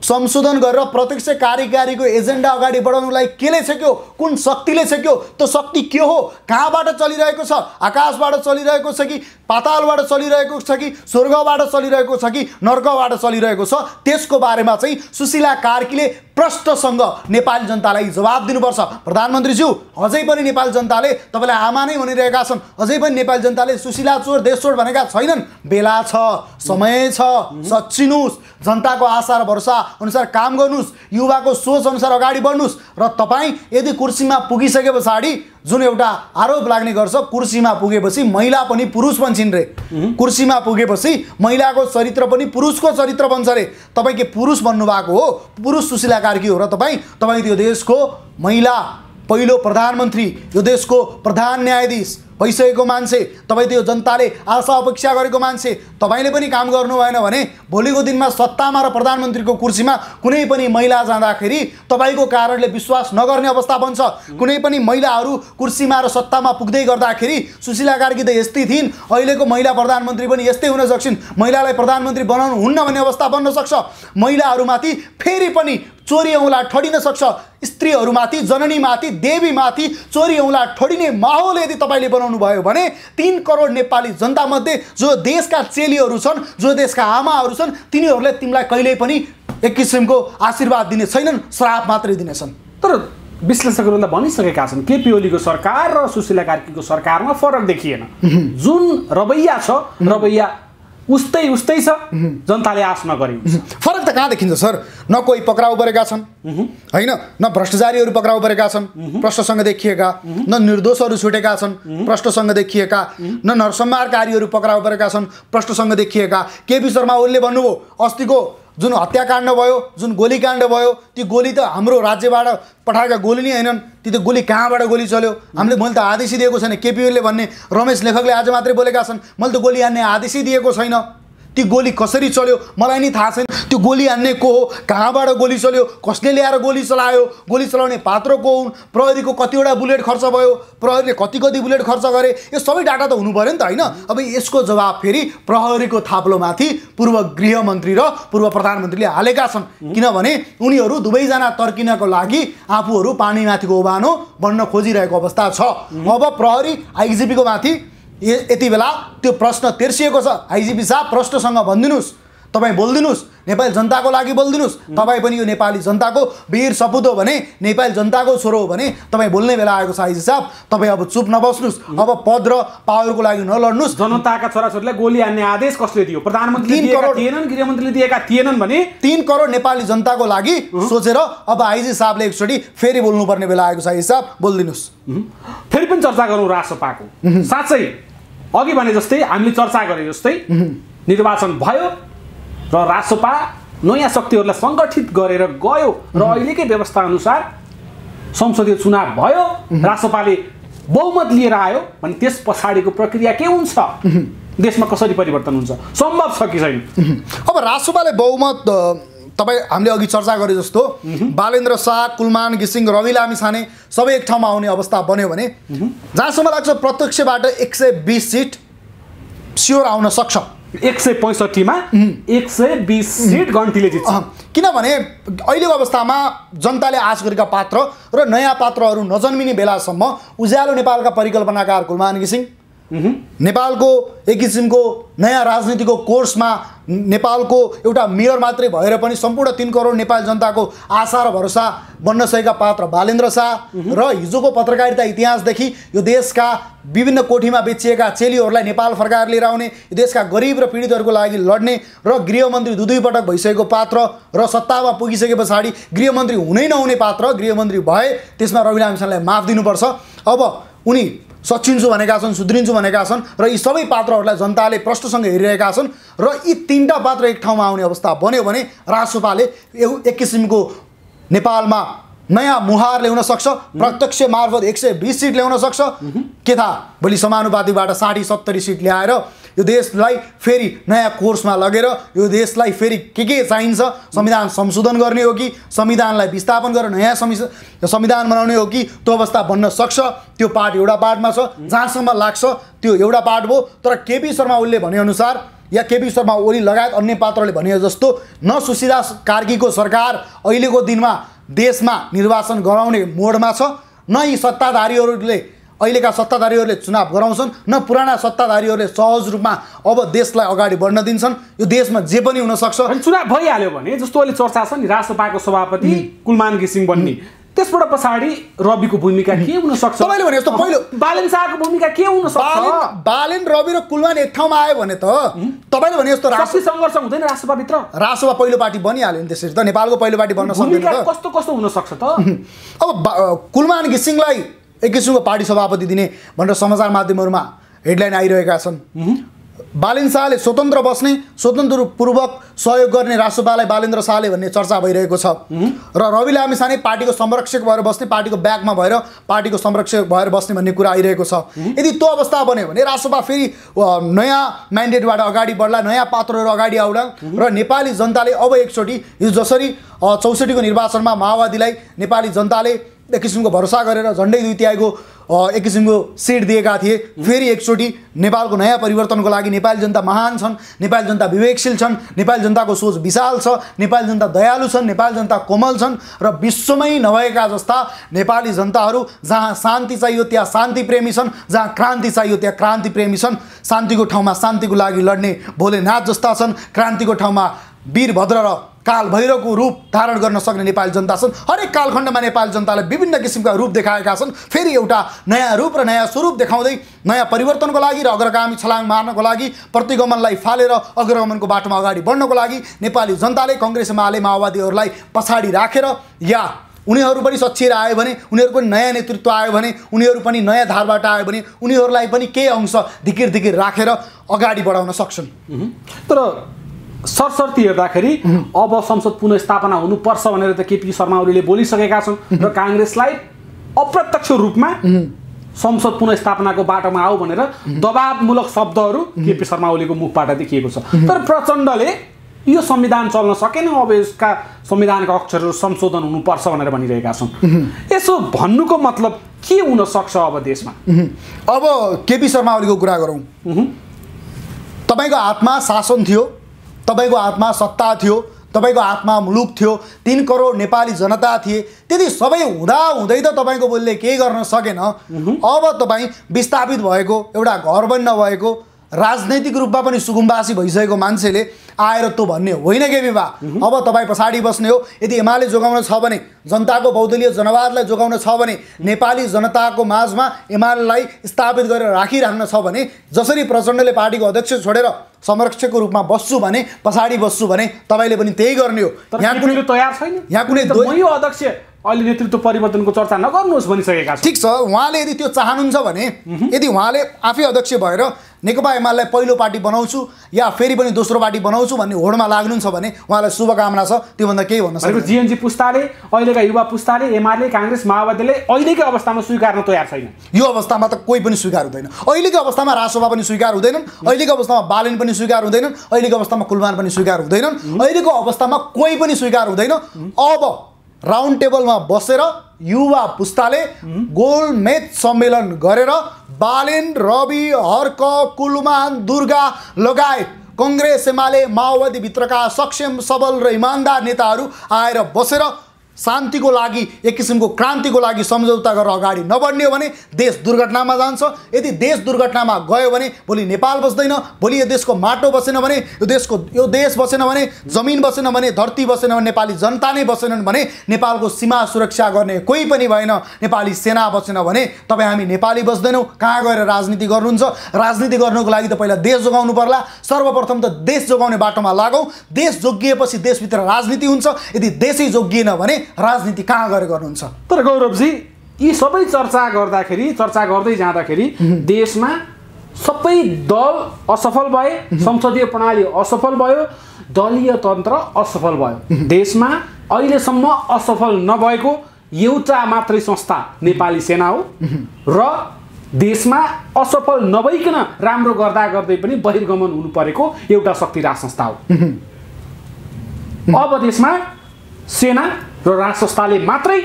संशोधन गरेर प्रत्यक्ष कार्यकारीको एजेन्डा अगाडि बढाउनलाई केले सक्यो? कुन शक्तिले सक्यो? त्यो शक्ति के हो? कहाँबाट चलिरहेको छ? आकाशबाट चलिरहेको छ कि पातालबाट चलिरहेको छ कि स्वर्गबाट चलिरहेको छ कि नर्कबाट चलिरहेको छ? त्यसको बारेमा चाहिँ सुशीला कार्कीले प्रष्टसँग नेपाली जनतालाई जवाब दिनुपर्छ। प्रधानमन्त्रीज्यू, अझै पनि नेपाली जनताले तपाईँलाई आमा नै भनिरहेका छन्। अझै पनि नेपाली जनताले सुशीला चोर देश चोर भनेका छैनन्। बेला छ, समय छ, सच्चिनुस्, जनताको आशा र भरोसा अनुसार काम गर्नुस्, युवाको सोच अनुसार अगाडि बढ्नुस् र तपाईँ यदि कुर्सीमा पुगिसके पछाडि जुन एउटा आरोप लाग्ने गर्छ, कुर्सीमा पुगेपछि महिला पनि पुरुष बन्छन् रे। कुर्सीमा पुगेपछि महिलाको चरित्र पनि पुरुषको चरित्र बन्छ रे। तपाईँ के पुरुष बन्नुभएको हो? पुरुष सुशीला कार्की हो र तपाईँ त्यो देशको महिला पहिलो प्रधानमन्त्री, यो देशको प्रधान न्यायाधीश भइसकेको मान्छे, तपाईँ त्यो जनताले आशा अपेक्षा गरेको मान्छे, तपाईँले पनि काम गर्नु भएन भने भोलिको दिनमा सत्तामा र प्रधानमन्त्रीको कुर्सीमा कुनै पनि महिला जाँदाखेरि तपाईँको कारणले विश्वास नगर्ने अवस्था बन्छ। कुनै पनि महिलाहरू कुर्सीमा र सत्तामा पुग्दै गर्दाखेरि सुशीला कार्की त यस्तै थिइन्, अहिलेको महिला प्रधानमन्त्री पनि यस्तै हुन सक्छन्, महिलालाई प्रधानमन्त्री बनाउनु हुन्न भन्ने अवस्था बन्न सक्छ। महिलाहरूमाथि फेरि पनि चोरी औँला ठडिन सक्छ। स्त्रीहरूमाथि, जननीमाथि, देवीमाथि चोरी औँला ठडिने माहौल यदि तपाईँले बनाउनु भयो भने 3 करोड नेपाली जनतामध्ये जो देशका चेलीहरू छन्, जो देशका आमाहरू छन्, तिनीहरूले तिमीलाई कहिल्यै पनि एक किसिमको आशीर्वाद दिने छैनन्, श्राप मात्रै दिनेछन्। तर विश्लेषकहरूले भनिसकेका छन् केपी ओलीको सरकार र सुशीला कार्कीको सरकारमा फरक देखिएन। जुन रवैया छ, रवैया उस्तै छ, जनताले आश नगरी। फरक त कहाँ देखिन्छ सर? न कोही पक्राउ परेका छन् होइन, न भ्रष्टाचारीहरू पक्राउ परेका छन् प्रश्नसँग देखिएका, न निर्दोषहरू छुटेका छन् प्रश्नसँग देखिएका, न नरसंहारकारीहरू पक्राउ परेका छन् प्रश्नसँग देखिएका। केपी शर्मा ओलीले भन्नुभयो अस्तिको जुन हत्याकाण्ड भयो, जुन गोलीकाण्ड भयो, ती गोली त हाम्रो राज्यबाट पठाएका गोली नै होइनन्, ती त गोली कहाँबाट गोली चल्यो, मैले त आदेशै दिएको छैन। केपी ओलीले भन्ने रमेश लेखकले आज मात्रै बोलेका छन्, मैले त गोली हान्ने आदेशै दिएको छैन। ती गोली कसरी चल्यो मलाई नि थाहा छैन। त्यो गोली हान्ने को हो, कहाँबाट गोली चल्यो, कसले ल्याएर गोली चलायो, गोली चलाउने पात्र को हुन्, प्रहरीको कतिवटा बुलेट खर्च भयो, प्रहरीले कति कति बुलेट खर्च गरे, यो सबै डाटा त हुनु पर्यो नि त होइन। अब यसको जवाब फेरि प्रहरीको थाप्लोमाथि पूर्व गृहमन्त्री र पूर्व प्रधानमन्त्रीले हालेका छन्, किनभने उनीहरू दुवैजना तर्किनको लागि आफूहरू पानीमाथिको ओभानो बन्न खोजिरहेको अवस्था छ। अब प्रहरी आइजिपीको माथि यति बेला त्यो प्रश्न तेर्सिएको छ। आइजिपी साहब प्रश्नसँग भनिदिनुहोस्, तपाईँ बोलिदिनुहोस्, नेपाली जनताको लागि बोलिदिनुहोस्। तपाईँ पनि यो नेपाली जनताको वीर सपुत हो भने, नेपाली जनताको छोरो हो भने तपाईँ बोल्ने बेला आएको छ। आइजी साहब तपाईँ अब चुप नबस्नुहोस्, अब पद र पावरको लागि नलड्नुहोस्। जनताका छोराछोरीलाई गोली हान्ने आदेश कसले दियो? प्रधानमन्त्रीले दिएका थिएनन्, गृहमन्त्रीले दिएका थिएनन् भने 3 करोड नेपाली जनताको लागि सोचेर अब आइजी साहबले एकचोटि फेरि बोल्नुपर्ने बेला आएको छ। आइजी साहब बोलिदिनुहोस्। फेरि पनि चर्चा गरौँ रासपाको। साँच्चै अघि भने जस्तै हामीले चर्चा गरे जस्तै निर्वाचन भयो र रासपा नयाँ शक्तिहरूलाई सङ्गठित गरेर गयो र अहिलेकै व्यवस्था अनुसार संसदीय चुनाव भयो, रासपाले बहुमत लिएर आयो भने त्यस पछाडिको प्रक्रिया के हुन्छ, देशमा कसरी परिवर्तन हुन्छ, सम्भव छ कि छैन? अब रासपाले बहुमत तपाईँ हामीले अघि चर्चा गरे जस्तो बालेन्द्र शाह, कुलमान घिसिङ, रवि लामिछाने सबै एक ठाउँमा आउने अवस्था बन्यो भने जहाँसम्म लाग्छ प्रत्यक्षबाट 120 सिट स्योर आउन सक्छ। 165 मा 120 सिट गन्तीले जित्छ। किनभने अहिलेको अवस्थामा जनताले आश गरेका पात्र र नयाँ पात्रहरू नजन्मिने बेलासम्म उज्यालो नेपालका परिकल्पनाकार कुलमान घिसिङ, नेपालको एक किसिमको नयाँ राजनीतिको कोर्समा नेपालको एउटा मेयर मात्रै भएर पनि सम्पूर्ण 3 करोड नेपाली जनताको आशा र भरोसा बन्न सकेका पात्र बालेन्द्र शाह र हिजोको पत्रकारिता इतिहासदेखि यो देशका विभिन्न कोठीमा बेचिएका चेलीहरूलाई नेपाल फर्काएर लिएर आउने, यो देशका गरिब र पीडितहरूको लागि लड्ने र गृहमन्त्री दुई पटक भइसकेको पात्र र सत्तामा पुगिसके पछाडि गृहमन्त्री हुनै नहुने पात्र गृहमन्त्री भए, त्यसमा रवि लामिछानेलाई माफ दिनुपर्छ। अब उनी सचिन्छु भनेका छन्, सुध्रिन्छु भनेका छन् र यी सबै पात्रहरूलाई जनताले प्रश्नसँग हेरिरहेका छन् र यी 3टा पात्र एक ठाउँमा आउने अवस्था बन्यो भने रासपाले एक किसिमको नेपालमा नयाँ मुहार ल्याउन सक्छ, प्रत्यक्ष मार्फत 120 सिट ल्याउन सक्छ। के थाहा भोलि समानुपातिबाट 60-70 सिट ल्याएर यो देशलाई फेरि नयाँ कोर्समा लगेर यो देशलाई फेरि के चाहिन्छ, संविधान संशोधन गर्ने हो कि संविधानलाई विस्थापन गरेर नयाँ संविधान बनाउने हो कि, त्यो अवस्था बन्न सक्छ। त्यो पार्ट एउटा पार्टमा छ, जहाँसम्म लाग्छ त्यो एउटा पार्ट हो। तर केपी शर्मा ओलीले भनेअनुसार या केपी शर्मा ओली लगायत अन्य पात्रले भने जस्तो न सुशीला कार्कीको सरकार अहिलेको दिनमा देशमा निर्वाचन गराउने मोडमा छ, न यी सत्ताधारीहरूले अहिलेका सत्ताधारीहरूले चुनाव गराउँछन्, न पुराना सत्ताधारीहरूले सहज रूपमा अब देशलाई अगाडि बढ्न दिन्छन्। यो देशमा जे पनि हुन सक्छ। चुनाव भइहाल्यो भने जस्तो अहिले चर्चा छ नि रासपाको सभापति कुलमान घिसिङ बन्ने, त्यसबाट पछाडि रविको भूमिका के हुन सक्छ? तपाईले भने जस्तो पहिलो बालेन शाहको भूमिका के हुन सक्छ? बालेन, रवि र कुलमान एक ठाउँमा आयो भने त तपाईले भने जस्तो राष्ट्रिय सङ्घर्ष हुँदैन रासपा भित्र? रासपा पहिलो पार्टी बनिहाल्यो नि, त्यसरी त नेपालको पहिलो पार्टी बन्न सक्दैन त। कस्तो कस्तो हुन सक्छ त? अब कुलमान घिसिङलाई एक किसिमको पार्टी सभापति दिने भनेर समाचार माध्यमहरूमा हेडलाइन आइरहेका छन्। बालेन शाहले स्वतन्त्र बस्ने, स्वतन्त्रपूर्वक सहयोग गर्ने रासपालाई बालेन्द्र शाहले भन्ने चर्चा भइरहेको छ र रवि लामिछाने पार्टीको संरक्षक भएर बस्ने, पार्टीको ब्याकमा भएर पार्टीको संरक्षक भएर बस्ने भन्ने कुरा आइरहेको छ। यदि त्यो अवस्था बन्यो भने रासपा फेरि नयाँ म्यान्डेटबाट अगाडि बढ्ला, नयाँ पात्रहरू अगाडि आउला र नेपाली जनताले अब एकचोटि यो जसरी 64 को निर्वाचनमा माओवादीलाई नेपाली जनताले एक किसिमको भरोसा गरेर झन्डै 2 तिहाईको एक किसिमको सिट दिएका थिए, फेरि एकचोटि नेपालको नयाँ परिवर्तनको लागि नेपाली जनता महान छन्, नेपाली जनता विवेकशील छन्, नेपाली जनताको सोच विशाल छ, नेपाली जनता दयालु छन्, नेपाली जनता कोमल छन् र विश्वमै नभएका जस्ता नेपाली जनताहरू जहाँ शान्ति चाहियो त्यहाँ शान्ति प्रेमी छन्, जहाँ क्रान्ति चाहियो त्यहाँ क्रान्ति प्रेमी छन्। शान्तिको ठाउँमा शान्तिको लागि लड्ने भोलेनाथ जस्ता छन्, क्रान्तिको ठाउँमा वीरभद्र र कालभैरवको रूप धारण गर्न सक्ने नेपाली जनता छन्। हरेक कालखण्डमा नेपाली जनतालाई विभिन्न किसिमका रूप देखाएका छन्। फेरि एउटा नयाँ रूप र नयाँ स्वरूप देखाउँदै नयाँ परिवर्तनको लागि र अग्रगामी छलाङ मार्नको लागि प्रतिगमनलाई फालेर अग्रगमनको बाटोमा अगाडि बढ्नको लागि नेपाली जनताले कांग्रेस एमाले माओवादीहरूलाई पछाडि राखेर या उनीहरू पनि सच्चिएर आयो भने, उनीहरू पनि नयाँ नेतृत्व आयो भने, उनीहरू पनि नयाँ धारबाट आयो भने उनीहरूलाई पनि केही अंश धिकिर धिकिर राखेर अगाडि बढाउन सक्छन्। तर सरसर्ती हेर्दाखेरि अब संसद पुनःस्थापना हुनुपर्छ भनेर त केपी शर्मा ओलीले बोलिसकेका छन् र कांग्रेसलाई अप्रत्यक्ष रूपमा संसद पुनःस्थापनाको बाटोमा आऊ भनेर दबावमूलक शब्दहरू केपी शर्मा ओलीको मुखबाट देखिएको छ। तर प्रचण्डले यो संविधान चल्न सकेन, अब यसका संविधानका अक्षरहरू संशोधन हुनुपर्छ भनेर भनिरहेका छन्। यसो भन्नुको मतलब के हुन सक्छ अब देशमा? अब केपी शर्मा ओलीको कुरा गरौँ। तपाईको हातमा शासन थियो, तपाईको हातमा सत्ता थियो, तपाईको हातमा मुलुक थियो, 3 करोड नेपाली जनता थिए। त्यति सबै हुँदा हुँदै त तपाईको बोलीले केही गर्न सकेन। अब तपाईँ विस्थापित भएको, एउटा घर पनि नभएको, राजनैतिक रूपमा पनि सुकुम्बासी भइसकेको मान्छेले आएर त्यो भन्ने होइन के विवा। अब तपाईँ पछाडि बस्ने हो। यदि एमाले जोगाउन छ भने, जनताको बहुदलीय जनवादलाई जोगाउन छ भने, नेपाली जनताको माझमा एमालेलाई स्थापित गरेर राखिराख्न छ भने, जसरी प्रचण्डले पार्टीको अध्यक्ष छोडेर संरक्षकको रूपमा बस्छु भने, पछाडि बस्छु भने तपाईले पनि त्यही गर्ने हो। यहाँ कुनै तयार छैन। यहाँ कुनै यो अध्यक्ष अहिले नेतृत्व परिवर्तनको चर्चा नगर्नुहोस् भनिसकेका छन्। ठिक छ, उहाँले यदि त्यो चाहनुहुन्छ भने, यदि उहाँले आफै अध्यक्ष भएर नेकपा एमालेलाई पहिलो पार्टी बनाउँछु या फेरि पनि दोस्रो पार्टी बनाउँछु भन्ने होडमा लाग्नुहुन्छ भने उहाँलाई शुभकामना छ। त्योभन्दा केही भन्न सक्दैन। जीएनजी पुस्ताले, अहिलेका युवा पुस्ताले, एमाले, कांग्रेस, माओवादीले अहिलेकै अवस्थामा स्वीकार्न तयार छैन। यो अवस्थामा त कोही पनि स्वीकार हुँदैन। अहिलेको अवस्थामा रासोपा पनि स्वीकार हुँदैनन्, अहिलेको अवस्थामा बालेन पनि स्वीकार हुँदैनन्, अहिलेको अवस्थामा कुलमान पनि स्वीकार हुँदैनन्, अहिलेको अवस्थामा कोही पनि स्वीकार हुँदैन। अब राउन्ड टेबलमा बसेर युवा पुस्ताले गोलमेज सम्मेलन गरेर बालेन, रवि, हर्क, कुलमान, दुर्गा लगायत कांग्रेस एमाले माओवादी भित्रका सक्षम सबल र इमानदार नेताहरू आएर बसेर शान्तिको लागि, एक किसिमको क्रान्तिको लागि सम्झौता गरेर अगाडि नबढ्ने हो भने देश दुर्घटनामा जान्छ। यदि देश दुर्घटनामा गयो भने भोलि नेपाल बस्दैन, भोलि यो देशको माटो बसेन भने, यो देश बसेन भने, जमिन बसेन भने, धरती बसेन भने, नेपाली जनता नै बसेनन् भने, नेपालको सीमा सुरक्षा गर्ने कोही पनि भएन, नेपाली सेना बसेन भने तपाईँ हामी नेपाली बस्दैनौँ। कहाँ गएर राजनीति गर्नुहुन्छ? राजनीति गर्नुको लागि त पहिला देश जोगाउनु पर्ला। सर्वप्रथम त देश जोगाउने बाटोमा लागौँ। देश जोगिएपछि देशभित्र राजनीति हुन्छ। यदि देशै जोगिएन भने राजनीति कहाँ गएर गर्नुहुन्छ? तर गौरवजी, यी सबै चर्चा गर्दै जाँदाखेरि देशमा सबै दल असफल भए, संसदीय प्रणाली असफल भयो, दलीय तन्त्र असफल भयो। देशमा अहिलेसम्म असफल नभएको एउटा मात्रै संस्था नेपाली सेना हो र देशमा असफल नभइकन राम्रो गर्दा गर्दै पनि बहिर्गमन हुनु परेको एउटा शक्ति राज संस्था हो। अब देशमा सेना र राज संस्थाले मात्रै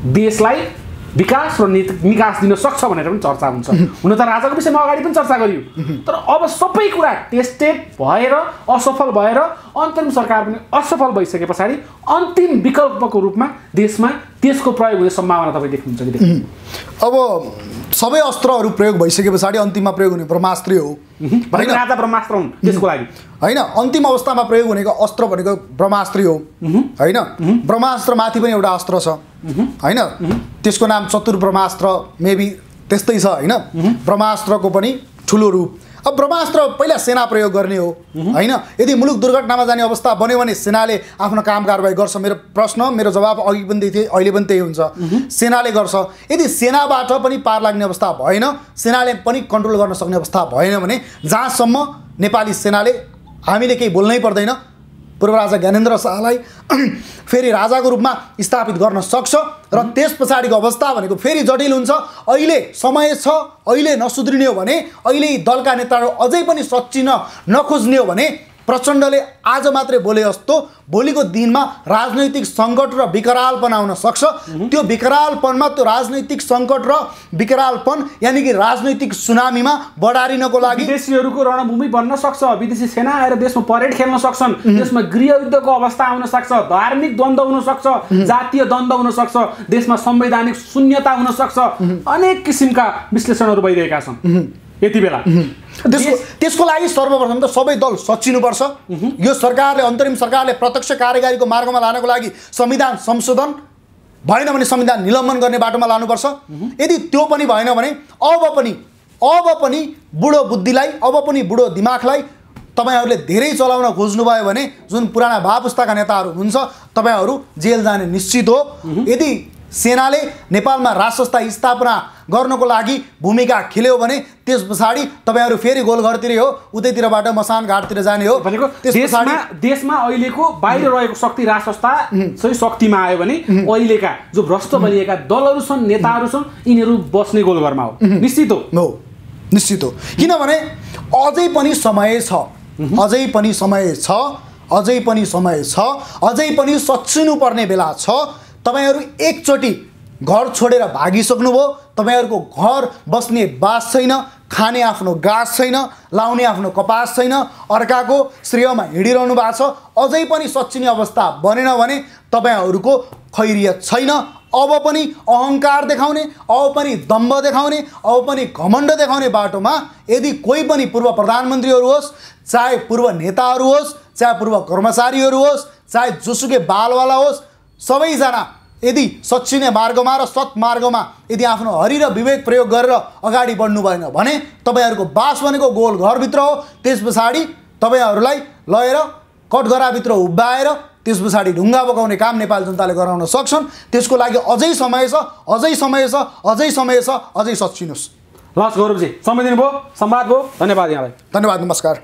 देशलाई विकास र निकास दिन सक्छ भनेर पनि चर्चा हुन्छ। हुन त राजाको विषयमा अगाडि पनि चर्चा गरियो, तर अब सबै कुरा टेस्टेड भएर असफल भएर अन्तरिम सरकार पनि असफल भइसके पछाडि अन्तिम विकल्पको रूपमा देशमा त्यसको प्रयोग हुने सम्भावना तपाईँ देख्नुहुन्छ कि देख्नुहुन्छ? अब सबै अस्त्रहरू प्रयोग भइसके पछाडि अन्तिममा प्रयोग हुने ब्रह्मास्त्र हो। राजा ब्रह्मास्त्र हुन् त्यसको लागि होइन, अन्तिम अवस्थामा प्रयोग हुनेको अस्त्र भनेको ब्रह्मास्त्र हो होइन। ब्रह्मास्त्रमाथि पनि एउटा अस्त्र छ होइन, त्यसको नाम चतुर ब्रह्मास्त्र, मेबी त्यस्तै छ होइन। ब्रह्मास्त्रको पनि ठुलो रूप। अब ब्रह्मास्त्र पहिला सेना प्रयोग गर्ने हो होइन। यदि मुलुक दुर्घटनामा जाने अवस्था बन्यो भने सेनाले आफ्नो काम कारबाही गर्छ। मेरो जवाब अघि पनि थिए, अहिले पनि त्यही हुन्छ, सेनाले गर्छ। यदि सेनाबाट पनि पार लाग्ने अवस्था भएन, सेनाले पनि कन्ट्रोल गर्न सक्ने अवस्था भएन भने जहाँसम्म नेपाली सेनाले हामीले केही बोल्नै पर्दैन, पूर्व राजा ज्ञानेन्द्र शाहलाई फेरि राजाको रूपमा स्थापित गर्न सक्छ र त्यस पछाडिको अवस्था भनेको फेरि जटिल हुन्छ। अहिले समय छ, अहिले नसुध्रिने हो भने, अहिले दलका नेताहरू अझै पनि सच्चिन नखोज्ने हो भने प्रचण्डले आज मात्रै बोले जस्तो भोलिको दिनमा राजनैतिक सङ्कट र विकरालपन आउन सक्छ। त्यो विकरालपनमा, त्यो राजनैतिक सङ्कट र विकरालपन यानि कि राजनैतिक सुनामीमा बढारिनको लागि विदेशीहरूको रणभूमि बन्न सक्छ। विदेशी सेना आएर देशमा परेड खेल्न सक्छन्, देशमा गृहयुद्धको अवस्था आउन सक्छ, धार्मिक द्वन्द्व हुन सक्छ, जातीय द्वन्द्व हुन सक्छ, देशमा संवैधानिक शून्यता हुन सक्छ। अनेक किसिमका विश्लेषणहरू भइरहेका छन्। यति बेला। त्यसको लागि सर्वप्रथम त सबै दल सच्चिनुपर्छ। यो सरकारले अन्तरिम सरकारले प्रत्यक्ष कार्यकारीको मार्गमा लानको लागि संविधान संशोधन भएन भने संविधान निलम्बन गर्ने बाटोमा लानुपर्छ। यदि त्यो पनि भएन भने अब पनि बुढो बुद्धिलाई, अब पनि बुढो दिमागलाई तपाईहरूले धेरै चलाउन खोज्नुभयो भने जुन पुराना भा पुस्ताका नेताहरू हुनुहुन्छ तपाईहरू जेल जाने निश्चित हो। यदि सेनाले नेपालमा राज संस्था स्थापना गर्नको लागि भूमिका खेल्यो भने त्यस पछाडि तपाईहरू फेरि गोलघरतिर हो, उतैतिरबाट मसान घाटतिर जाने हो। भनेको देशमा अहिलेको बाहिर रहेको शक्ति राज संस्था चाहिँ शक्तिमा आयो भने अहिलेका जो भ्रष्ट बनिएका दलहरू छन्, नेताहरू छन्, यिनीहरू बस्ने गोलघरमा हो। निश्चित हो। किनभने अझै पनि समय छ, अझै पनि सच्चिनु पर्ने बेला छ। तपाईहरू एकचोटि घर छोडेर भागिसक्नुभयो, तपाईहरूको घर बस्ने बास छैन, खाने आफ्नो गाँस छैन, लाउने आफ्नो कपास छैन, अर्काको श्रेयमा हिँडिरहनु भएको छ। अझै पनि सच्चिने अवस्था बनेन भने तपाईहरूको खैरियत छैन। अब पनि अहङ्कार देखाउने, अब पनि दम्भ देखाउने, अब पनि घमण्ड देखाउने बाटोमा यदि कोही पनि पूर्व प्रधानमन्त्रीहरू होस्, चाहे पूर्व नेताहरू होस्, चाहे पूर्व कर्मचारीहरू होस्, चाहे जोसुकै बालवाला होस्, सबैजना यदि सच्चिने मार्गमा र सत्मार्गमा यदि आफ्नो हरि र विवेक प्रयोग गरेर अगाडि बढ्नु भएन भने तपाईहरूको बास भनेको गोल घरभित्र हो। त्यस पछाडि तपाईहरूलाई लगेर कटघराभित्र उभ्याएर त्यस पछाडि ढुङ्गा बोकाउने काम नेपाली जनताले गराउन सक्छन्। त्यसको लागि अझै समय छ, अझै सच्चिनुहोस्। लस् गौरवजी, समय दिनुभयो, संवाद भयो। धन्यवाद यहाँलाई। धन्यवाद, नमस्कार।